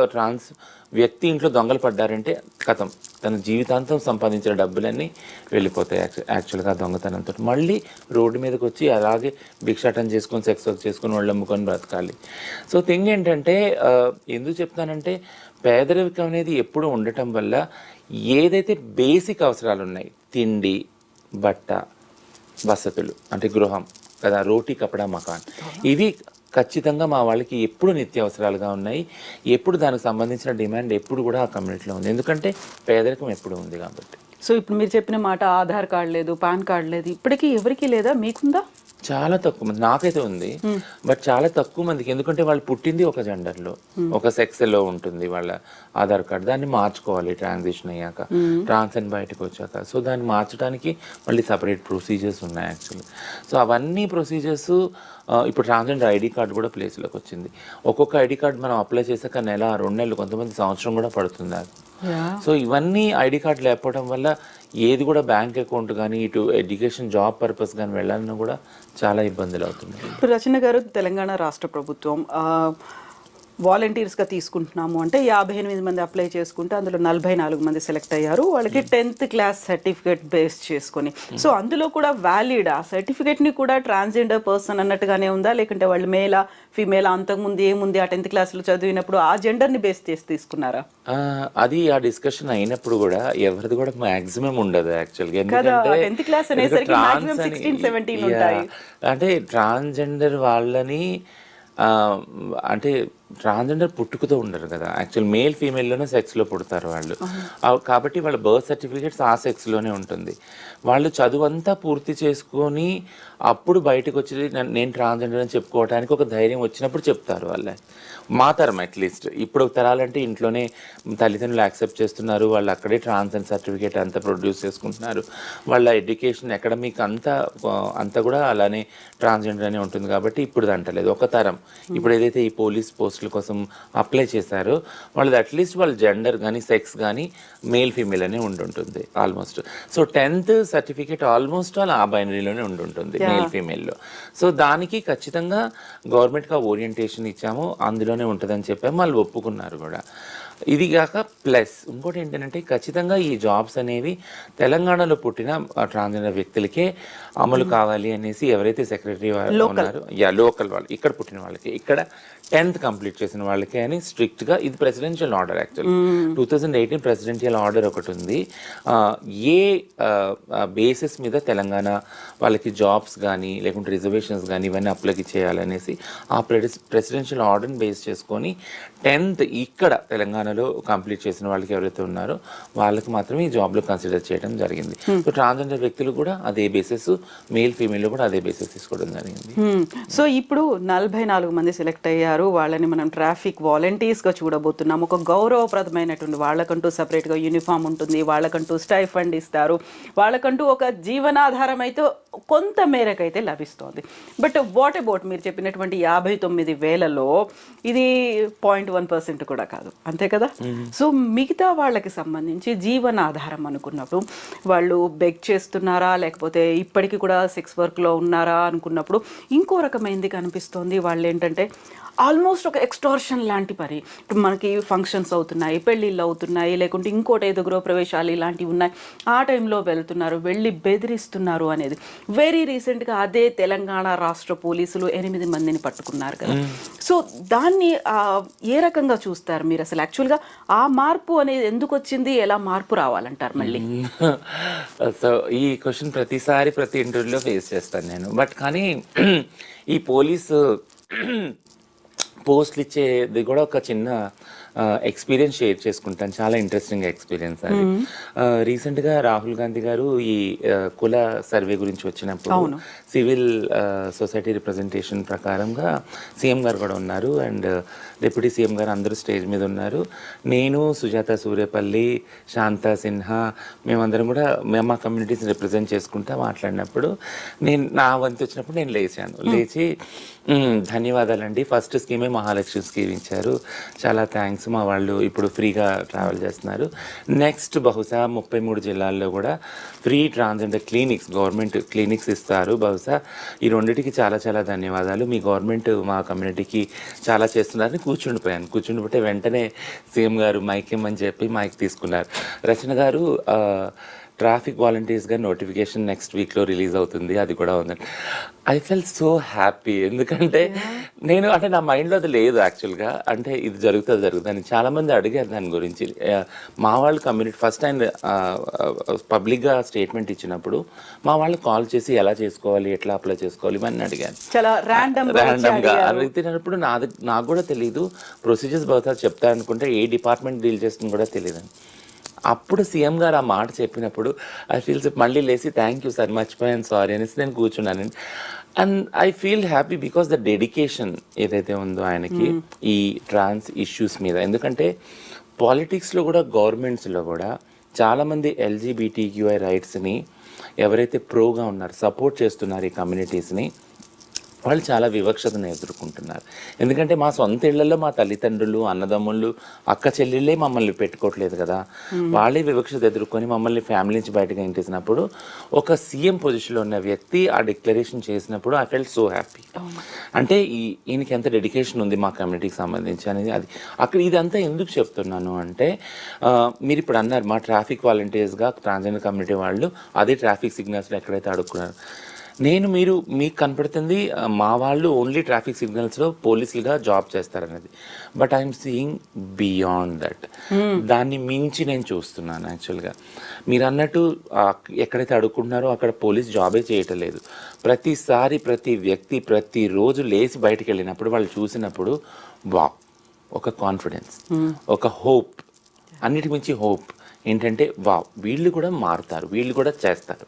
వ్యక్తి ఇంట్లో దొంగలు పడ్డారంటే కథం, తన జీవితాంతం సంపాదించిన డబ్బులన్నీ వెళ్ళిపోతాయి యాక్చువల్గా దొంగతనంతో. మళ్ళీ రోడ్డు మీదకి వచ్చి అలాగే భిక్షాటం చేసుకొని సెక్స్ వర్క్ చేసుకొని వాళ్ళు అమ్ముకొని బ్రతకాలి. సో థింగ్ ఏంటంటే ఎందుకు చెప్తానంటే పేదరికం అనేది ఎప్పుడు ఉండటం వల్ల ఏదైతే బేసిక్ అవసరాలు ఉన్నాయి, తిండి, బట్ట, వసతులు అంటే గృహం కదా, రోటీ, కపడా, మకాన్, ఇవి ఖచ్చితంగా మా వాళ్ళకి ఎప్పుడు నిత్యావసరాలుగా ఉన్నాయి. ఎప్పుడు దానికి సంబంధించిన డిమాండ్ ఎప్పుడు కూడా ఆ కమ్యూనిటీలో ఉంది, ఎందుకంటే పేదరికం ఎప్పుడు ఉంది కాబట్టి. సో ఇప్పుడు మీరు చెప్పిన మాట ఆధార్ కార్డు లేదు, పాన్ కార్డు లేదు, ఇప్పటికీ ఎవరికి లేదా? మీకుందా? చాలా తక్కువ మంది, నాకైతే ఉంది బట్ చాలా తక్కువ మందికి. ఎందుకంటే వాళ్ళు పుట్టింది ఒక జెండర్లో, ఒక సెక్స్లో ఉంటుంది వాళ్ళ ఆధార్ కార్డు. దాన్ని మార్చుకోవాలి ట్రాన్సిషన్ అయ్యాక, ట్రాన్స్ అని బయటకు వచ్చాక. సో దాన్ని మార్చడానికి మళ్ళీ సపరేట్ ప్రొసీజర్స్ ఉన్నాయి యాక్చువల్లీ. సో అవన్నీ ప్రొసీజర్స్ ఇప్పుడు ట్రాన్స్జెండర్ ఐడి కార్డు కూడా ప్లేస్లోకి వచ్చింది. ఒక్కొక్క ఐడి కార్డు మనం అప్లై చేశాక నెల, 2 నెలలు, కొంతమంది సంవత్సరం కూడా పడుతుంది అది. సో ఇవన్నీ ఐడి కార్డు లేకపోవడం వల్ల ఏది కూడా బ్యాంక్ అకౌంట్ కానీ, ఇటు ఎడ్యుకేషన్, జాబ్ పర్పస్ కానీ వెళ్ళాలన్నా కూడా చాలా ఇబ్బందులు అవుతుంది. ఇప్పుడు రచన గారు, తెలంగాణ రాష్ట్ర ప్రభుత్వం వాలంటీర్స్గా తీసుకుంటున్నాము అంటే 58 మంది అప్లై చేసుకుంటే అందులో 44 మంది సెలెక్ట్ అయ్యారు. వాళ్ళకి 10th క్లాస్ సర్టిఫికేట్ బేస్ చేసుకొని. సో అందులో కూడా వ్యాలిడ్ ఆ సర్టిఫికేట్ని కూడా ట్రాన్స్జెండర్ పర్సన్ అన్నట్టుగానే ఉందా, లేకుంటే వాళ్ళు మేలా ఫీమేలా, అంతకుముందు ఏముంది ఆ 10th క్లాస్లో చదివినప్పుడు ఆ జెండర్ని బేస్ చేసి తీసుకున్నారా? అది ఆ డిస్కషన్ అయినప్పుడు కూడా ఎవరిది కూడా మాక్సిమం ఉండదు యాక్చువల్గా. అంటే ట్రాన్స్జెండర్ వాళ్ళని అంటే ట్రాన్స్జెండర్ పుట్టుకతో ఉండరు కదా యాక్చువల్, మేల్ ఫీమేల్లోనే సెక్స్లో పుడతారు వాళ్ళు. కాబట్టి వాళ్ళ బర్త్ సర్టిఫికేట్స్ ఆ సెక్స్లోనే ఉంటుంది. వాళ్ళు చదువు అంతా పూర్తి చేసుకొని అప్పుడు బయటకు వచ్చి నేను ట్రాన్స్జెండర్ అని చెప్పుకోవడానికి ఒక ధైర్యం వచ్చినప్పుడు చెప్తారు వాళ్ళ. మా తరం అట్లీస్ట్ ఇప్పుడు తరాలంటే ఇంట్లోనే తల్లిదండ్రులు యాక్సెప్ట్ చేస్తున్నారు, వాళ్ళు అక్కడే ట్రాన్స్జెండర్ సర్టిఫికేట్ అంతా ప్రొడ్యూస్ చేసుకుంటున్నారు. వాళ్ళ ఎడ్యుకేషన్ అకాడమిక్ అంతా కూడా అలానే ట్రాన్స్జెండర్ అనే ఉంటుంది. కాబట్టి ఇప్పుడు అంటలేదు ఒక తరం. ఇప్పుడు ఏదైతే ఈ పోలీస్ పోస్టుల కోసం అప్లై చేశారో వాళ్ళది అట్లీస్ట్ వాళ్ళ జెండర్ కానీ సెక్స్ కానీ మేల్ ఫీమేల్ అనే ఉండుంటుంది almost. So 10th certificate almost ఆ బైనరీలోనే ఉండుంటుంది మేల్ ఫీమేల్లో. సో దానికి ఖచ్చితంగా గవర్నమెంట్గా ఓరియంటేషన్ ఇచ్చాము, అందులోనే ఉంటుందని చెప్పాము, వాళ్ళు ఒప్పుకున్నారు కూడా. ఇది కాక ప్లస్ ఇంకోటి ఏంటంటే ఖచ్చితంగా ఈ జాబ్స్ అనేవి తెలంగాణలో పుట్టిన ట్రాన్స్జెండర్ వ్యక్తులకే అమలు కావాలి అనేసి ఎవరైతే సెక్రటరీ ఉన్నారు, లోకల్ వాళ్ళు, ఇక్కడ పుట్టిన వాళ్ళకి, ఇక్కడ 10th కంప్లీట్ చేసిన వాళ్ళకి అని స్ట్రిక్ట్గా, ఇది presidential order actual 2018 presidential order ఒకటి ఉంది. ఏ బేసిస్ మీద తెలంగాణ వాళ్ళకి జాబ్స్ కానీ లేకుంటే రిజర్వేషన్స్ కానీ ఇవన్నీ అప్లై చేయాలనేసి ఆ ప్రెసిడెన్షియల్ ఆర్డర్ని బేస్ చేసుకొని 10th ఇక్కడ తెలంగాణలో కంప్లీట్ చేసిన వాళ్ళకి ఎవరైతే ఉన్నారో వాళ్ళకి మాత్రమే ఈ జాబ్లో కన్సిడర్ చేయడం జరిగింది. సో ట్రాన్స్జెండర్ వ్యక్తులు కూడా అదే బేసిస్, మేల్ ఫీమేల్ కూడా అదే బేసిస్ తీసుకోవడం జరిగింది. సో ఇప్పుడు 44 మంది సెలెక్ట్ అయ్యారు. వాళ్ళని మనం ట్రాఫిక్ వాలంటీర్స్గా చూడబోతున్నాం. ఒక గౌరవప్రదమైనటువంటి వాళ్ళకంటూ సపరేట్గా యూనిఫామ్ ఉంటుంది, వాళ్ళకంటూ స్టైఫండ్ ఇస్తారు, వాళ్ళకంటూ ఒక జీవనాధారం అయితే కొంత మేరకైతే లభిస్తోంది. బట్ వాట్ అబౌట్ మీరు చెప్పినటువంటి 59,000లో ఇది 0.1% కూడా కాదు, అంతే కదా? సో మిగతా వాళ్ళకి సంబంధించి జీవనాధారం అనుకున్నప్పుడు వాళ్ళు బెగ్ చేస్తున్నారా, లేకపోతే ఇప్పటికీ కూడా సెక్స్ వర్క్లో ఉన్నారా అనుకున్నప్పుడు ఇంకో రకమైనది కనిపిస్తోంది. వాళ్ళు ఏంటంటే ఆల్మోస్ట్ ఒక ఎక్స్టార్షన్ లాంటి పని. ఇప్పుడు మనకి ఫంక్షన్స్ అవుతున్నాయి, పెళ్ళిళ్ళు అవుతున్నాయి, లేకుంటే ఇంకోటి ఏదో గృహప్రవేశాలు ఇలాంటివి ఉన్నాయి, ఆ టైంలో వెళ్తున్నారు, వెళ్ళి బెదిరిస్తున్నారు అనేది. వెరీ రీసెంట్గా అదే తెలంగాణ రాష్ట్ర పోలీసులు 8 మందిని పట్టుకున్నారు కదా. సో దాన్ని ఏ రకంగా చూస్తారు మీరు అసలు? యాక్చువల్గా ఆ మార్పు అనేది ఎందుకు వచ్చింది, ఎలా మార్పు రావాలంటారు మళ్ళీ? సో ఈ క్వశ్చన్ ప్రతిసారి ప్రతి ఇంటర్వ్యూలో ఫేస్ చేస్తాను నేను. బట్ కానీ ఈ పోలీసు పోస్టులు ఇచ్చేది కూడా ఒక చిన్న ఎక్స్పీరియన్స్ షేర్ చేసుకుంటాను. చాలా ఇంట్రెస్టింగ్ ఎక్స్పీరియన్స్ అది. రీసెంట్గా రాహుల్ గాంధీ గారు ఈ కుల సర్వే గురించి వచ్చినప్పుడు సివిల్ సొసైటీ రిప్రజెంటేషన్ ప్రకారంగా సీఎం గారు కూడా ఉన్నారు అండ్ డిప్యూటీ సీఎం గారు అందరూ స్టేజ్ మీద ఉన్నారు. నేను, సుజాత సూర్యపల్లి, శాంతా సిన్హా మేమందరం కూడా మేము మా కమ్యూనిటీస్ని రిప్రజెంట్ చేసుకుంటా మాట్లాడినప్పుడు నా వంతు వచ్చినప్పుడు నేను లేచి ధన్యవాదాలండి, ఫస్ట్ స్కీమే మహాలక్ష్మి స్కీమ్ ఇచ్చారు, చాలా థ్యాంక్స్, మా వాళ్ళు ఇప్పుడు ఫ్రీగా ట్రావెల్ చేస్తున్నారు, నెక్స్ట్ బహుశా 33 జిల్లాల్లో కూడా free transgender clinics government clinics ఇస్తారు, బహుశా ఈ రెండింటికి చాలా చాలా ధన్యవాదాలు, మీ గవర్నమెంట్ మా కమ్యూనిటీకి చాలా చేస్తున్నారని కూర్చుండిపోతే వెంటనే సీఎం గారు మైక్ ఇమ్మని చెప్పి మైక్ తీసుకున్నారు. రచన గారు ట్రాఫిక్ వాలంటీర్స్గా నోటిఫికేషన్ నెక్స్ట్ వీక్లో రిలీజ్ అవుతుంది, అది కూడా ఉందండి. ఐ ఫెల్ సో హ్యాపీ, ఎందుకంటే నేను అంటే నా మైండ్లో అది లేదు యాక్చువల్గా, అంటే ఇది జరుగుతుంది అని చాలామంది అడిగారు దాని గురించి. మా వాళ్ళు కమ్యూనిటీ ఫస్ట్ టైం పబ్లిక్గా స్టేట్మెంట్ ఇచ్చినప్పుడు మా వాళ్ళు కాల్ చేసి ఎలా చేసుకోవాలి, ఎట్లా అప్లై చేసుకోవాలి ఇవన్నీ అడిగాను. చాలా ర్యాండమ్గా అడిగినప్పుడు నాకు కూడా తెలియదు, ప్రొసీజర్స్ బహుశా చెప్తా అనుకుంటే ఏ డిపార్ట్మెంట్ డీల్ చేస్తుందో కూడా తెలియదు. అప్పుడు సీఎం గారు ఆ మాట చెప్పినప్పుడు ఐ ఫీల్ మళ్ళీ లేసి థ్యాంక్ యూ సార్, మర్చిపోయాను, సారీ అనేసి నేను కూర్చున్నానండి. And I feel happy because the dedication ఏదైతే ఉందో ఆయనకి ఈ ట్రాన్స్ ఇష్యూస్ మీద, ఎందుకంటే పాలిటిక్స్లో కూడా గవర్నమెంట్స్లో కూడా చాలామంది LGBTQI రైట్స్ని ఎవరైతే ప్రోగా ఉన్నారు, సపోర్ట్ చేస్తున్నారు ఈ కమ్యూనిటీస్ని, వాళ్ళు చాలా వివక్షతను ఎదుర్కొంటున్నారు. ఎందుకంటే మా సొంత ఇళ్లలో మా తల్లిదండ్రులు, అన్నదమ్ముళ్ళు, అక్క చెల్లెళ్ళే మమ్మల్ని పెట్టుకోవట్లేదు కదా, వాళ్ళే వివక్షత ఎదుర్కొని మమ్మల్ని ఫ్యామిలీ నుంచి బయటకు ఇంటేసినప్పుడు ఒక సీఎం పొజిషన్లో ఉన్న వ్యక్తి ఆ డిక్లరేషన్ చేసినప్పుడు ఐ ఫెల్ట్ సో హ్యాపీ. అంటే ఈయనకి ఎంత డెడికేషన్ ఉంది మా కమ్యూనిటీకి సంబంధించి అనేది. అది అక్కడ ఇదంతా ఎందుకు చెప్తున్నాను అంటే, మీరు ఇప్పుడు అన్నారు మా ట్రాఫిక్ వాలంటీర్స్గా ట్రాన్స్జెండర్ కమ్యూనిటీ వాళ్ళు అదే ట్రాఫిక్ సిగ్నల్స్లో ఎక్కడైతే అడుక్కున్నారు, మీకు కనపడుతుంది మా వాళ్ళు ఓన్లీ ట్రాఫిక్ సిగ్నల్స్లో పోలీసులుగా జాబ్ చేస్తారనేది, but I'm seeing beyond that, దాన్ని మించి నేను చూస్తున్నాను. యాక్చువల్గా మీరు అన్నట్టు ఎక్కడైతే అడుక్కుంటున్నారో అక్కడ పోలీస్ జాబే చేయటం లేదు. ప్రతిసారి ప్రతి వ్యక్తి ప్రతిరోజు లేచి బయటకు వెళ్ళినప్పుడు వాళ్ళు చూసినప్పుడు ఒక కాన్ఫిడెన్స్, ఒక హోప్, అన్నిటి మించి హోప్ ఏంటంటే వీళ్ళు కూడా మారుతారు, వీళ్ళు కూడా చేస్తారు,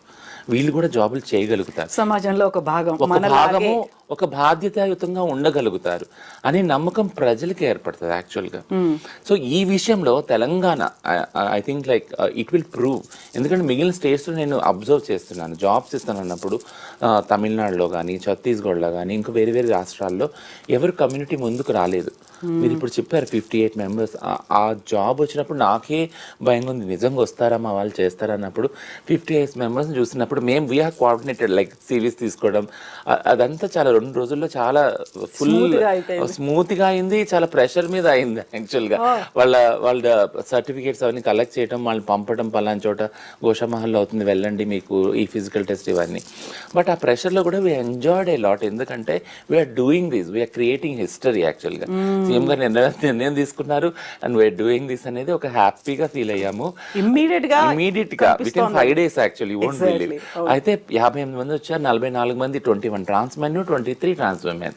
వీళ్ళు కూడా జాబులు చేయగలుగుతారు, సమాజంలో ఒక భాగము, ఒక బాధ్యతాయుతంగా ఉండగలుగుతారు అనే నమ్మకం ప్రజలకి ఏర్పడుతుంది యాక్చువల్గా. సో ఈ విషయంలో Telangana I think like it will prove, ఎందుకంటే మిగిలిన స్టేట్స్లో నేను అబ్జర్వ్ చేస్తున్నాను, జాబ్స్ ఇస్తాను అన్నప్పుడు తమిళనాడులో కానీ, ఛత్తీస్గఢ్లో కానీ, ఇంకా వేరే వేరే రాష్ట్రాల్లో ఎవరు కమ్యూనిటీ ముందుకు రాలేదు. మీరు ఇప్పుడు చెప్పారు 58 మెంబర్స్, ఆ జాబ్ వచ్చినప్పుడు నాకే భయంగా ఉంది, నిజంగా వస్తారా మా వాళ్ళు చేస్తారా అన్నప్పుడు 58 మెంబర్స్ని చూసినప్పుడు మేము వీఆర్ కోఆర్డినేటెడ్ లైక్ సిరీస్ తీసుకోవడం అదంతా చాలా 2 రోజుల్లో చాలా ఫుల్ స్మూత్గా అయింది, చాలా ప్రెషర్ మీద అయింది యాక్చువల్గా. వాళ్ళ సర్టిఫికేట్స్ అవన్నీ కలెక్ట్ చేయడం, వాళ్ళని పంపడం, పలానా చోట గోషామహల్లో అవుతుంది వెళ్ళండి మీకు ఈ ఫిజికల్ టెస్ట్ ఇవన్నీ. బట్ ఆ ప్రెషర్లో కూడా వీ ఎంజాయ్డ్ ఏ లాట్, ఎందుకంటే we're doing this, we're creating history యాక్చువల్గా. సీఎం గారు నిర్ణయం తీసుకున్నారు అండ్ వీఆర్ డూయింగ్ దిస్ అనేది ఒక హ్యాపీగా ఫీల్ అయ్యాము. ఇమీడియట్ గా within 5 days actually, you won't believe. అయితే 58 మంది వచ్చారు, 44 మంది 21 trans men, 23 trans women,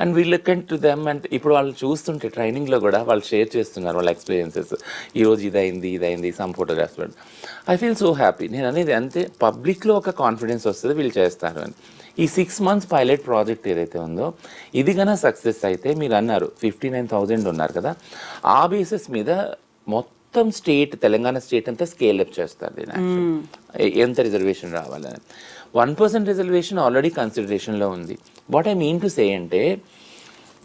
and we look to them. అండ్ ఇప్పుడు వాళ్ళు చూస్తుంటే ట్రైనింగ్ లో కూడా వాళ్ళు షేర్ చేస్తున్నారు వాళ్ళ ఎక్స్పీరియన్సెస్, ఈ రోజు ఇదైంది some photographs. I feel so happy. నేను అనేది అంతే, పబ్లిక్లో ఒక కాన్ఫిడెన్స్ వస్తుంది వీళ్ళు చేస్తారు అని. ఈ 6 months పైలట్ ప్రాజెక్ట్ ఏదైతే ఉందో ఇది కన్నా సక్సెస్ అయితే, మీరు అన్నారు 59,000 ఉన్నారు కదా, ఆ బేసిస్ మీద మొత్తం స్టేట్, తెలంగాణ స్టేట్ అంతా స్కేల్ అప్ చేస్తారు దీని ఎంత రిజర్వేషన్ రావాలని. 1% రిజర్వేషన్ ఆల్రెడీ కన్సిడరేషన్లో ఉంది. What I mean to say అంటే,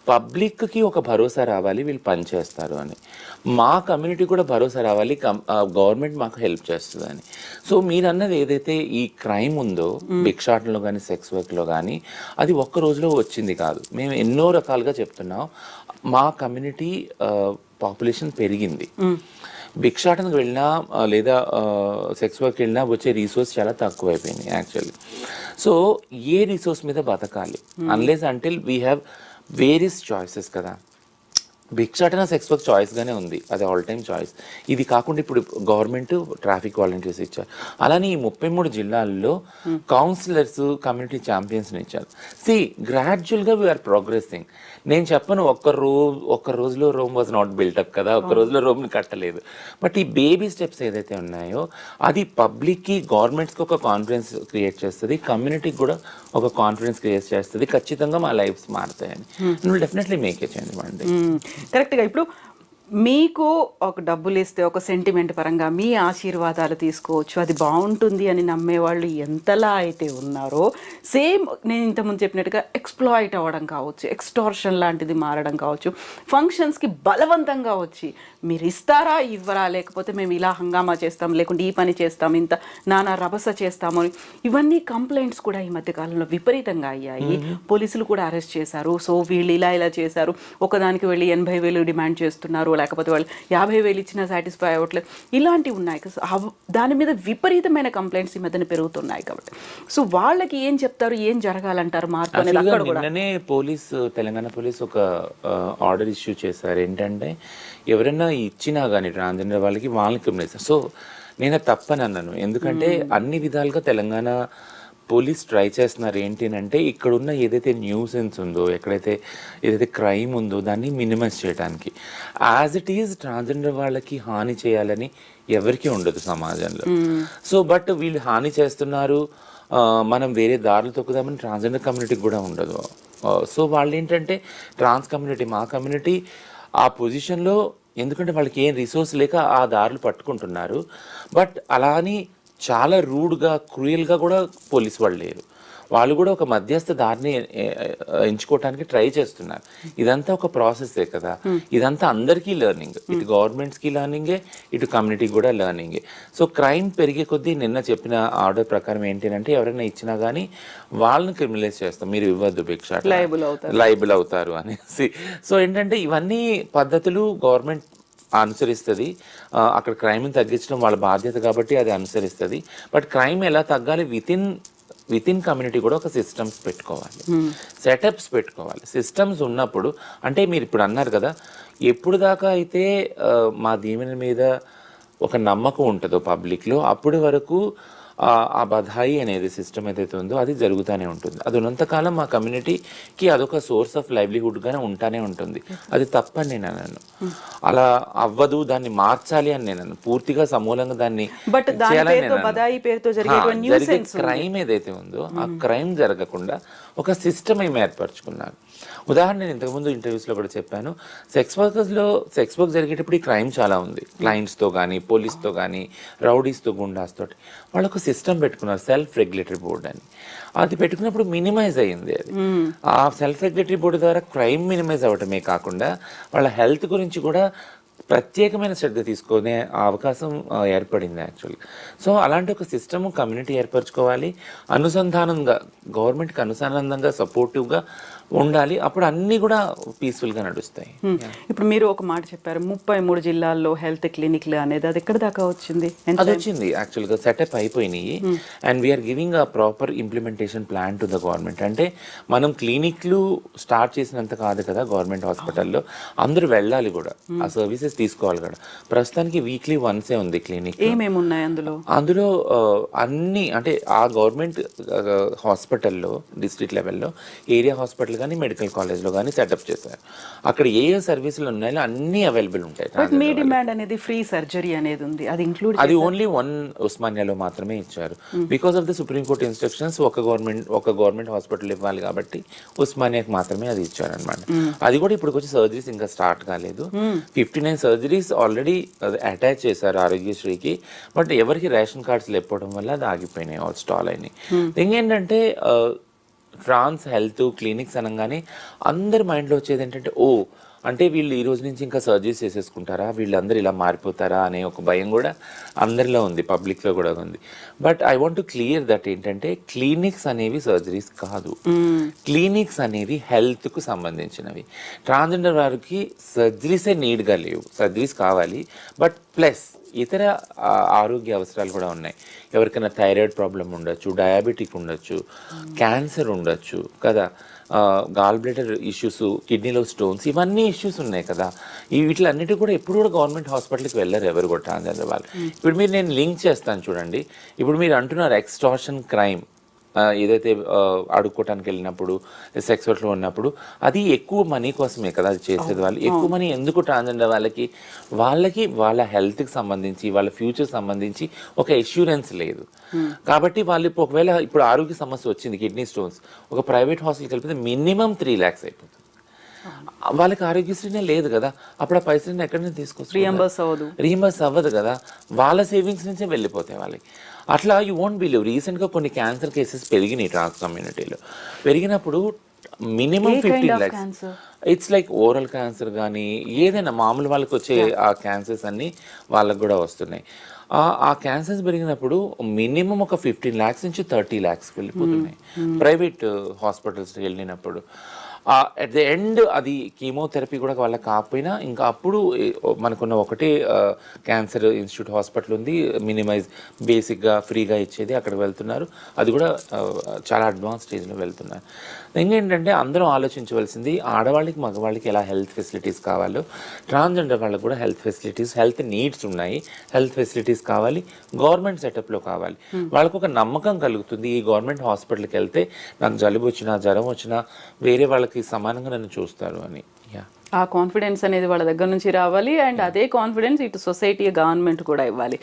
పబ్లిక్కి ఒక భరోసా రావాలి వీళ్ళు పనిచేస్తారు అని, మా కమ్యూనిటీ కూడా భరోసా రావాలి గవర్నమెంట్ మాకు హెల్ప్ చేస్తుంది అని. సో మీరు అన్నది ఏదైతే ఈ క్రైమ్ ఉందో భిక్షాటనలో కానీ, సెక్స్ వర్క్లో కానీ, అది ఒక్క రోజులో వచ్చింది కాదు. మేము ఎన్నో రకాలుగా చెప్తున్నాం, మా కమ్యూనిటీ పాపులేషన్ పెరిగింది, భిక్షాటనకు వెళ్ళినా లేదా సెక్స్ వర్క్ వెళ్ళినా వచ్చే రీసోర్స్ చాలా తక్కువైపోయినాయి యాక్చువల్లీ. సో ఏ రిసోర్స్ మీద బతకాలి unless until we have various choices కదా. భిక్షాటన సెక్స్ వర్క్ చాయిస్గానే ఉంది, అది ఆల్ టైమ్ చాయిస్. ఇది కాకుండా ఇప్పుడు గవర్నమెంట్ ట్రాఫిక్ వాలంటీర్స్ ఇచ్చారు, అలానే ఈ 33 జిల్లాల్లో కౌన్సిలర్స్, కమ్యూనిటీ ఛాంపియన్స్ని ఇచ్చారు. గ్రాడ్యువల్గా వీఆర్ ప్రోగ్రెసింగ్. నేను చెప్పను ఒక్క రోజులో రోమ్ వాజ్ నాట్ బిల్టప్ కదా, ఒక్క రోజులో రోమ్ని కట్టలేదు. బట్ ఈ బేబీ స్టెప్స్ ఏదైతే ఉన్నాయో అది పబ్లిక్కి, గవర్నమెంట్స్కి ఒక కాన్ఫిడెన్స్ క్రియేట్ చేస్తుంది, కమ్యూనిటీకి కూడా ఒక కాన్ఫిడెన్స్ క్రియేట్ చేస్తుంది. ఖచ్చితంగా మా లైఫ్స్ మారుతాయని నువ్వు డెఫినెట్లీ మేక్ ఏ చేంజ్ అండి. కరెక్ట్గా. ఇప్పుడు మీకు ఒక డబ్బులు ఇస్తే ఒక సెంటిమెంట్ పరంగా మీ ఆశీర్వాదాలు తీసుకోవచ్చు, అది బాగుంటుంది అని నమ్మేవాళ్ళు ఎంతలా అయితే ఉన్నారో, సేమ్ నేను ఇంతకుముందు చెప్పినట్టుగా ఎక్స్ప్లాయిట్ అవ్వడం కావచ్చు, ఎక్స్టార్షన్ లాంటిది మారడం కావచ్చు, ఫంక్షన్స్కి బలవంతంగా వచ్చి మీరు ఇస్తారా ఇవ్వరా, లేకపోతే మేము ఇలా హంగామా చేస్తాం, లేకుంటే ఈ పని చేస్తాం, ఇంత నానా రభస చేస్తాము అని, ఇవన్నీ కంప్లైంట్స్ కూడా ఈ మధ్యకాలంలో విపరీతంగా అయ్యాయి. పోలీసులు కూడా అరెస్ట్ చేశారు. సో వీళ్ళు ఇలా చేశారు, ఒకదానికి వెళ్ళి 80,000 డిమాండ్ చేస్తున్నారు, లేకపోతే వాళ్ళు 50,000 ఇచ్చినా సాటిస్ఫై అవ్వట్లేదు, ఇలాంటివి ఉన్నాయి. దాని మీద విపరీతమైన కంప్లైంట్స్ ఈ మధ్యన పెరుగుతున్నాయి. కాబట్టి సో వాళ్ళకి ఏం చెప్తారు, ఏం జరగాలంటారు మార్పు అనేది? అక్కడ కూడా నిన్ననే తెలంగాణ పోలీస్ ఒక ఆర్డర్ ఇష్యూ చేశారు. ఏంటంటే ఎవరైనా ఇచ్చినా కానీ ట్రాన్స్జెండర్ వాళ్ళకి క్రిమినలైజ్. సో నేను తప్పని అన్నాను, ఎందుకంటే అన్ని విధాలుగా తెలంగాణ పోలీస్ ట్రై చేస్తున్నారు. ఏంటి అంటే ఇక్కడున్న ఏదైతే న్యూసెన్స్ ఉందో, ఏదైతే క్రైమ్ ఉందో దాన్ని మినిమైజ్ చేయడానికి. యాజ్ ఇట్ ఈజ్ ట్రాన్స్జెండర్ వాళ్ళకి హాని చేయాలని ఎవరికీ ఉండదు సమాజంలో. సో బట్ వీళ్ళు హాని చేస్తున్నారు, మనం వేరే దారులు తొక్కుదామని ట్రాన్స్జెండర్ కమ్యూనిటీకి కూడా ఉండదు. సో వాళ్ళు ఏంటంటే మా కమ్యూనిటీ ఆ పొజిషన్లో, ఎందుకంటే వాళ్ళకి ఏం రిసోర్స్ లేక ఆ దారులు పట్టుకుంటున్నారు. బట్ అలా అని చాలా రూడ్గా, క్రూయల్గా కూడా పోలీసు వాళ్ళు లేరు. వాళ్ళు కూడా ఒక మధ్యస్థ దారిని ఎంచుకోవడానికి ట్రై చేస్తున్నారు. ఇదంతా ఒక ప్రాసెసే కదా, ఇదంతా అందరికీ లెర్నింగ్, ఇటు గవర్నమెంట్స్కి లెర్నింగే, ఇటు కమ్యూనిటీకి కూడా లెర్నింగే. సో క్రైమ్ పెరిగే కొద్దీ నిన్న చెప్పిన ఆర్డర్ ప్రకారం ఏంటంటే ఎవరైనా ఇచ్చినా కానీ వాళ్ళని క్రిమినలైజ్ చేస్తాం, మీరు ఇవ్వద్దు భిక్ష, లైబుల్ అవుతారు అనేసి. సో ఏంటంటే ఇవన్నీ పద్ధతులు గవర్నమెంట్ అనుసరిస్తుంది. అక్కడ క్రైమ్ని తగ్గించడం వాళ్ళ బాధ్యత కాబట్టి అది అనుసరిస్తుంది. బట్ క్రైమ్ ఎలా తగ్గాలి, వితిన్ కమ్యూనిటీ కూడా ఒక సిస్టమ్స్ పెట్టుకోవాలి, సెటప్స్ పెట్టుకోవాలి. సిస్టమ్స్ ఉన్నప్పుడు, అంటే మీరు ఇప్పుడు అన్నారు కదా, ఎప్పుడు దాకా అయితే మా దీవెన మీద ఒక నమ్మకం ఉంటుందో పబ్లిక్లో, అప్పటి వరకు ఆ బధాయి అనేది సిస్టమ్ ఏదైతే ఉందో అది జరుగుతూనే ఉంటుంది. అది ఉన్నంతకాలం మా కమ్యూనిటీకి అదొక సోర్స్ ఆఫ్ లైవ్లీహుడ్గానే ఉంటానే ఉంటుంది. అది తప్పని నేను అన్నాను, అలా అవ్వదు, దాన్ని మార్చాలి అని నేను పూర్తిగా సమూలంగా దాన్ని జరిగే క్రైమ్ ఏదైతే ఉందో ఆ క్రైమ్ జరగకుండా ఒక సిస్టమ్ ఏమి ఏర్పరచుకున్నారు. ఉదాహరణ నేను ఇంతకుముందు ఇంటర్వ్యూస్లో కూడా చెప్పాను, సెక్స్ వర్క్ జరిగేటప్పుడు ఈ క్రైమ్ చాలా ఉంది. క్లయింట్స్తో కానీ, పోలీస్తో కానీ, రౌడీస్తో, గుండాస్తో వాళ్ళు ఒక సిస్టమ్ పెట్టుకున్నారు, సెల్ఫ్ రెగ్యులేటరీ బోర్డ్ అని. అది పెట్టుకున్నప్పుడు మినిమైజ్ అయ్యింది. అది ఆ సెల్ఫ్ రెగ్యులేటరీ బోర్డు ద్వారా క్రైమ్ మినిమైజ్ అవ్వటమే కాకుండా వాళ్ళ హెల్త్ గురించి కూడా ప్రత్యేకమైన శ్రద్ధ తీసుకునే అవకాశం ఏర్పడింది యాక్చువల్గా. సో అలాంటి ఒక సిస్టమ్ కమ్యూనిటీ ఏర్పరచుకోవాలి, అనుసంధానంగా గవర్నమెంట్కి అనుసంధానంగా సపోర్టివ్గా ఉండాలి. అప్పుడు అన్నీ కూడా పీస్ఫుల్గా నడుస్తాయి. ఇప్పుడు మీరు ఒక మాట చెప్పారు, 33 జిల్లాల్లో హెల్త్ క్లినిక్లు అనేది, అది ఎక్కడ దాకా వచ్చింది? అది వచ్చింది యాక్చువల్గా, సెటప్ అయిపోయినాయి. And we're giving a proper implementation plan to the government. అంటే మనం క్లినిక్లు స్టార్ట్ చేసినంత కాదు కదా గవర్నమెంట్ హాస్పిటల్లో, అందరూ వెళ్ళాలి కూడా, ఆ సర్వీసెస్ తీసుకోవాలి కూడా. ప్రస్తుతానికి వీక్లీ వన్సే ఉంది క్లినిక్. ఏమేమి ఉన్నాయి అందులో అన్ని, అంటే ఆ గవర్నమెంట్ హాస్పిటల్లో డిస్ట్రిక్ట్ లెవెల్లో ఏరియా హాస్పిటల్ కానీ మెడికల్ కాలేజ్లో కానీ సెటప్ చేశారు. అక్కడ ఏ సర్వీసులు ఉన్నాయో అన్నీ అవైలబుల్ ఉంటాయి. మీ డిమాండ్ అనేది ఫ్రీ సర్జరీ అనేది ఉంది, అది ఇంక్లూడ్, అది ఓన్లీ వన్ ఉస్మానియాలో మాత్రమే ఇచ్చారు. Because of the supreme court instructions ఒక గవర్నమెంట్ హాస్పిటల్ ఇవ్వాలి కాబట్టి ఉస్మానియాకి మాత్రమే అది ఇచ్చారనమాట. అది కూడా ఇప్పుడు వచ్చి సర్జరీస్ ఇంకా స్టార్ట్ కాలేదు. 59 సర్జరీస్ ఆల్రెడీ అటాచ్ చేశారు ఆరోగ్యశ్రీకి. బట్ ఎవరికి రేషన్ కార్డ్స్ లేకపోవడం వల్ల అది ఆగిపోయినాయి, ఆల్ స్టాల్ అయినాయి. థింగ్ ఏంటంటే ట్రాన్స్ హెల్త్ క్లినిక్స్ అనగానే అందరి మైండ్లో వచ్చేది ఏంటంటే, అంటే వీళ్ళు ఈ రోజు నుంచి ఇంకా సర్జరీస్ చేసేసుకుంటారా, వీళ్ళందరూ ఇలా మారిపోతారా అనే ఒక భయం కూడా అందరిలో ఉంది, పబ్లిక్లో కూడా ఉంది. But I want to clear that ఏంటంటే క్లినిక్స్ అనేవి సర్జరీస్ కాదు, క్లినిక్స్ అనేవి హెల్త్కు సంబంధించినవి. ట్రాన్స్జెండర్ వారికి సర్జరీసే నీడ్గా లేవు, సర్జరీస్ కావాలి. బట్ ప్లస్ ఇతర ఆరోగ్య అవసరాలు కూడా ఉన్నాయి. ఎవరికైనా థైరాయిడ్ ప్రాబ్లం ఉండొచ్చు, డయాబెటిక్ ఉండొచ్చు, క్యాన్సర్ ఉండొచ్చు కదా, గాల్ బ్లాడర్ ఇష్యూస్, కిడ్నీలో స్టోన్స్, ఇవన్నీ ఇష్యూస్ ఉన్నాయి కదా. వీటిలన్నిటి కూడా ఎప్పుడు కూడా గవర్నమెంట్ హాస్పిటల్కి వెళ్ళరు ఎవరు కూడా ట్రాన్స్జెండర్ వాళ్ళు. ఇప్పుడు నేను లింక్ చేస్తాను చూడండి. ఇప్పుడు మీరు అంటున్నారు ఎక్స్టార్షన్ క్రైమ్, ఏదైతే అడుక్కోవటానికి వెళ్ళినప్పుడు సెక్స్ వర్క్లో ఉన్నప్పుడు అది ఎక్కువ మనీ కోసమే కదా అది చేసేది. వాళ్ళు ఎక్కువ మనీ ఎందుకు ట్రాన్స్జెండర్ వాళ్ళకి వాళ్ళ హెల్త్కి సంబంధించి వాళ్ళ ఫ్యూచర్ సంబంధించి ఒక ఎష్యూరెన్స్ లేదు. కాబట్టి వాళ్ళు ఒకవేళ ఇప్పుడు ఆరోగ్య సమస్య వచ్చింది, కిడ్నీ స్టోన్స్, ఒక ప్రైవేట్ హాస్పిటల్కి వెళ్తే మినిమం 3 lakhs అయిపోతుంది. వాళ్ళకి ఆరోగ్యశ్రీనే లేదు కదా, అప్పుడు ఆ పైసలు ఎక్కడి నుంచి తీసుకొస్తారు? రీఎంబర్స్ అవ్వదు కదా, వాళ్ళ సేవింగ్స్ నుంచే వెళ్ళిపోతాయి వాళ్ళకి. అట్లా యూ వోంట్ బిలీవ్, రీసెంట్గా కొన్ని క్యాన్సర్ కేసెస్ పెరిగినాయి ట్రాన్స్ కమ్యూనిటీలో. పెరిగినప్పుడు minimum 15 lakhs. It's like oral cancer కానీ ఏదైనా మామూలు వాళ్ళకి వచ్చే ఆ క్యాన్సర్స్ అన్నీ వాళ్ళకు కూడా వస్తున్నాయి. ఆ క్యాన్సర్స్ పెరిగినప్పుడు మినిమం ఒక 15 lakhs నుంచి 30 lakhs వెళ్ళిపోతున్నాయి ప్రైవేట్ హాస్పిటల్స్కి వెళ్ళినప్పుడు. అట్ ది ఎండ్ అది కీమోథెరపీ కూడా వాళ్ళకి కాకపోయినా ఇంకా అప్పుడు మనకున్న ఒకటే క్యాన్సర్ ఇన్స్టిట్యూట్ హాస్పిటల్ ఉంది, మినిమైజ్ బేసిక్గా ఫ్రీగా ఇచ్చేది, అక్కడికి వెళ్తున్నారు. అది కూడా చాలా అడ్వాన్స్ స్టేజ్లో వెళ్తున్నారు. ఇంకేంటంటే అందరం ఆలోచించవలసింది ఆడవాళ్ళకి మగవాళ్ళకి ఎలా హెల్త్ ఫెసిలిటీస్ కావాలో ట్రాన్స్జెండర్ వాళ్ళకి కూడా హెల్త్ ఫెసిలిటీస్, హెల్త్ నీడ్స్ ఉన్నాయి, హెల్త్ ఫెసిలిటీస్ కావాలి, గవర్నమెంట్ సెటప్లో కావాలి. వాళ్ళకు ఒక నమ్మకం కలుగుతుంది, ఈ గవర్నమెంట్ హాస్పిటల్కి వెళ్తే నాకు జలుబు వచ్చినా జ్వరం వచ్చినా వేరే వాళ్ళకి సమానంగా నన్ను చూస్తారు అని. ఆ కాన్ఫిడెన్స్ అనేది వాళ్ళ దగ్గర నుంచి రావాలి. అండ్ అదే కాన్ఫిడెన్స్ ఇటు సొసైటీ, గవర్నమెంట్ కూడా ఇవ్వాలి.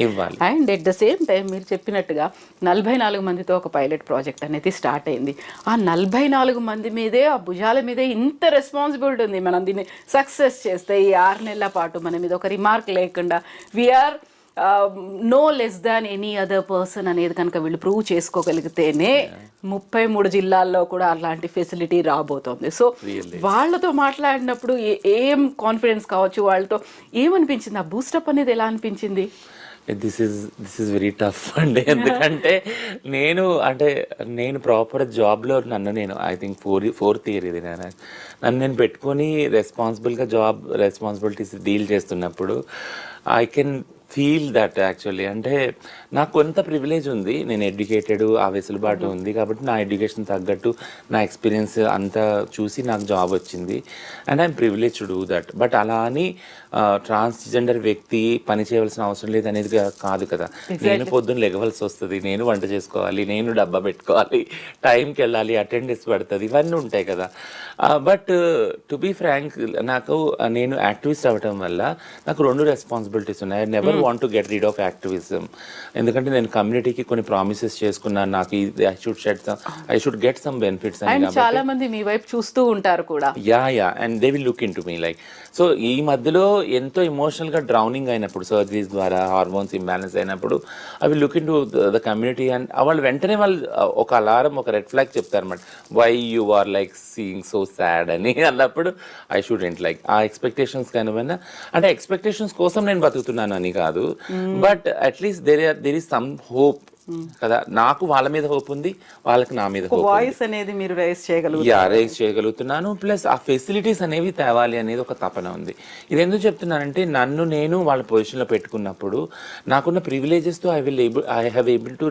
And at the same time మీరు చెప్పినట్టుగా 44 మందితో ఒక పైలట్ ప్రాజెక్ట్ అనేది స్టార్ట్ అయింది. ఆ 44 మంది మీదే, ఆ భుజాల మీదే ఇంత రెస్పాన్సిబిలిటీ ఉంది. మనం దీన్ని సక్సెస్ చేస్తే ఈ 6 నెలల పాటు మన మీద ఒక రిమార్క్ లేకుండా we're no less than any other person అనేది కనుక వీళ్ళు ప్రూవ్ చేసుకోగలిగితేనే 33 జిల్లాల్లో కూడా అలాంటి ఫెసిలిటీ రాబోతోంది. సో వాళ్ళతో మాట్లాడినప్పుడు ఏం కాన్ఫిడెన్స్ కావచ్చు, వాళ్ళతో ఏమనిపించింది, ఆ బూస్టప్ అనేది ఎలా అనిపించింది? దిస్ ఈజ్ వెరీ టఫ్ అండి. ఎందుకంటే నేను ప్రాపర్ జాబ్లో నేను ఐ థింక్ 4th year ఇది నన్ను నేను పెట్టుకొని రెస్పాన్సిబుల్గా జాబ్ రెస్పాన్సిబిలిటీస్ డీల్ చేస్తున్నప్పుడు I can feel that actually. అంటే నాకు కొంత ప్రివిలేజ్ ఉంది, నేను ఎడ్యుకేటెడ్, ఆ వెసులుబాటు ఉంది కాబట్టి నా ఎడ్యుకేషన్ తగ్గట్టు నా ఎక్స్పీరియన్స్ అంతా చూసి నాకు జాబ్ వచ్చింది. And I'm privilege to do that. But అలా అని ట్రాన్స్జెండర్ వ్యక్తి పని చేయవలసిన అవసరం లేదు అనేది కాదు కదా. నేను పొద్దున్న లెగవలసి వస్తుంది, నేను వంట చేసుకోవాలి, నేను డబ్బా పెట్టుకోవాలి, టైంకి వెళ్ళాలి, అటెండెన్స్ పడుతుంది, ఇవన్నీ ఉంటాయి కదా. బట్ టు బీ ఫ్రాంక్, నేను యాక్టివిస్ట్ అవ్వటం వల్ల నాకు 2 రెస్పాన్సిబిలిటీస్ ఉన్నాయి. I never want to get rid of activism. ఎందుకంటే నేను కమ్యూనిటీకి కొన్ని ప్రామిసెస్ చేసుకున్నాను, నాకు I should get some benefits అని. చాలా మంది మీ వైపు చూస్తూ ఉంటారు కూడా. Yeah and they will look in to me like. So ఈ మధ్యలో ఎంతో ఎమోషనల్గా డ్రౌనింగ్ అయినప్పుడు, సర్జరీస్ ద్వారా హార్మోన్స్ ఇంబ్యాలెన్స్ అయినప్పుడు అవి look in to the community. And వాళ్ళు వెంటనే ఒక అలారం, ఒక రెడ్ ఫ్లాగ్ చెప్తారు అన్నమాట, why you are like seeing so sad అని అన్నప్పుడు ఐ షుడెంట్ లైక్ ఆ ఎక్స్పెక్టేషన్స్ కానివన్నా, అంటే ఎక్స్పెక్టేషన్స్ కోసం నేను బతుకుతున్నాను అని కాదు, but at least there is some hope కదా. నాకు వాళ్ళ మీద హోప్ ఉంది, వాళ్ళకి నా మీద వాయిస్ అనేది మీరు రైజ్ చేయగలుగుతున్నాను. ప్లస్ ఆ ఫెసిలిటీస్ అనేవి తేవాలి అనేది ఒక తపన ఉంది. ఇది ఎందుకు చెప్తున్నానంటే నేను వాళ్ళ పొజిషన్లో పెట్టుకున్నప్పుడు నాకున్న ప్రివిలేజెస్తో I have able to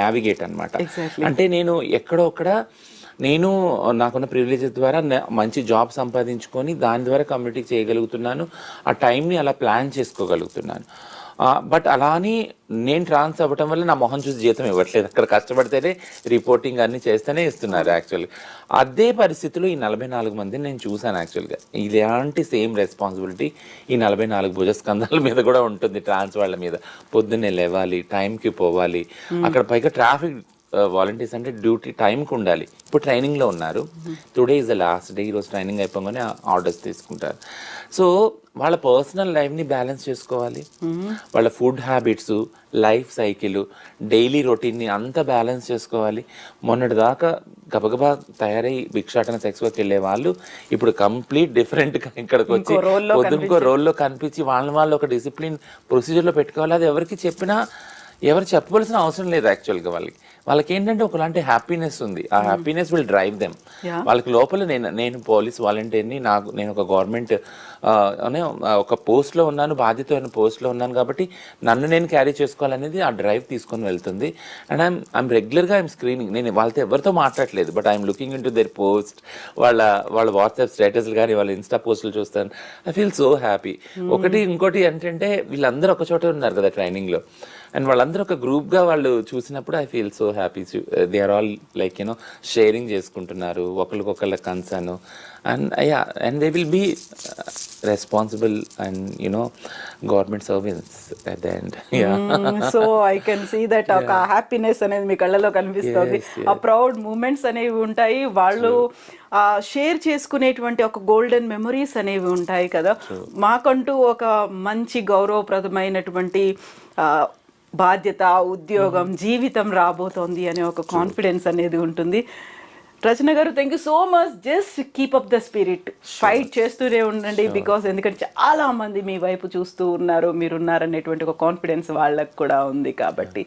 navigate అనమాట. అంటే నేను నేను నాకున్న ప్రివిలేజెస్ ద్వారా మంచి జాబ్ సంపాదించుకొని దాని ద్వారా కమ్యూనిటీకి చేయగలుగుతున్నాను, ఆ టైంని అలా ప్లాన్ చేసుకోగలుగుతున్నాను. బట్ అలా అని నేను ట్రాన్స్ అవ్వటం వల్ల నా మొహం చూసి జీతం ఇవ్వట్లేదు, అక్కడ కష్టపడితేనే రిపోర్టింగ్ అన్నీ చేస్తేనే ఇస్తున్నారు యాక్చువల్గా. అదే పరిస్థితిలో ఈ 44 మందిని నేను చూశాను యాక్చువల్గా. ఇలాంటి సేమ్ రెస్పాన్సిబిలిటీ ఈ 44 భుజస్కంధాల మీద కూడా ఉంటుంది ట్రాన్స్ వాళ్ళ మీద. పొద్దున్నే లేవాలి, టైంకి పోవాలి, అక్కడ పైగా ట్రాఫిక్ వాలంటీర్స్ అంటే డ్యూటీ టైంకి ఉండాలి. ఇప్పుడు ట్రైనింగ్లో ఉన్నారు, today is the last day, ఈరోజు ట్రైనింగ్ అయిపోగానే ఆర్డర్స్ తీసుకుంటారు. సో వాళ్ళ పర్సనల్ లైఫ్ని బ్యాలెన్స్ చేసుకోవాలి, వాళ్ళ food habits, life cycle, daily రొటీన్ని అంతా బ్యాలెన్స్ చేసుకోవాలి. మొన్నటి దాకా గబగబా తయారై భిక్షాటన సెక్స్ వర్క్ వెళ్ళే వాళ్ళు ఇప్పుడు కంప్లీట్ డిఫరెంట్గా ఇక్కడికి వచ్చి ఇంకో రోల్లో కనిపించి వాళ్ళు ఒక డిసిప్లిన్ ప్రొసీజర్లో పెట్టుకోవాలి. అది ఎవరికి చెప్పినా ఎవరు చెప్పవలసిన అవసరం లేదు యాక్చువల్గా. వాళ్ళకి ఏంటంటే ఒకలాంటి హ్యాపీనెస్ ఉంది, ఆ హ్యాపీనెస్ విల్ డ్రైవ్ దెమ్. వాళ్ళకి లోపల నేను పోలీస్ వాలంటీర్ని, నేను ఒక గవర్నమెంట్ ఒక పోస్ట్లో ఉన్నాను, బాధ్యతమైన పోస్ట్లో ఉన్నాను కాబట్టి నన్ను నేను క్యారీ చేసుకోవాలనేది ఆ డ్రైవ్ తీసుకొని వెళ్తుంది. అండ్ ఐఎమ్ రెగ్యులర్గా స్క్రీనింగ్. నేను వాళ్ళతో ఎవరితో మాట్లాడలేదు, but I'm looking in to their post, వాళ్ళ వాట్సాప్ స్టేటస్లు కానీ వాళ్ళ ఇన్స్టా పోస్టులు చూస్తాను. I feel so happy. ఇంకోటి ఏంటంటే వీళ్ళందరూ ఒక చోటే ఉన్నారు కదా ట్రైనింగ్లో. అండ్ వాళ్ళందరూ ఒక గ్రూప్గా వాళ్ళు చూసినప్పుడు I feel so happy. They are all like you know sharing చేసుకుంటున్నారు ఒకరికొకళ్ళ concern, and they will be responsible and government servants at the end. So I can see that ఒక హ్యాపీనెస్ అనేది మీ కళ్ళలో కనిపిస్తుంది. ఆ ప్రౌడ్ మూమెంట్స్ అనేవి ఉంటాయి, వాళ్ళు షేర్ చేసుకునేటువంటి ఒక గోల్డెన్ మెమరీస్ అనేవి ఉంటాయి కదా. మాకంటూ ఒక మంచి గౌరవప్రదమైనటువంటి బాధ్యత, ఉద్యోగం, జీవితం రాబోతోంది అనే ఒక కాన్ఫిడెన్స్ అనేది ఉంటుంది. రచన గారు, thank you so much. Just keep up the spirit, fight చేస్తూనే ఉండండి. బికాస్ ఎందుకంటే చాలా మంది మీ వైపు చూస్తూ ఉన్నారు, మీరున్నారనేటువంటి ఒక కాన్ఫిడెన్స్ వాళ్ళకు కూడా ఉంది. కాబట్టి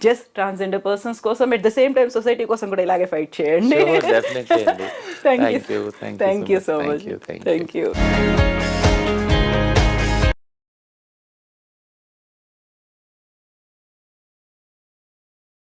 జస్ట్ ట్రాన్స్జెండర్ పర్సన్స్ కోసం, at the same time society కోసం కూడా ఇలాగే ఫైట్ చేయండి. Sure, definitely. Thank you so much. Thank you.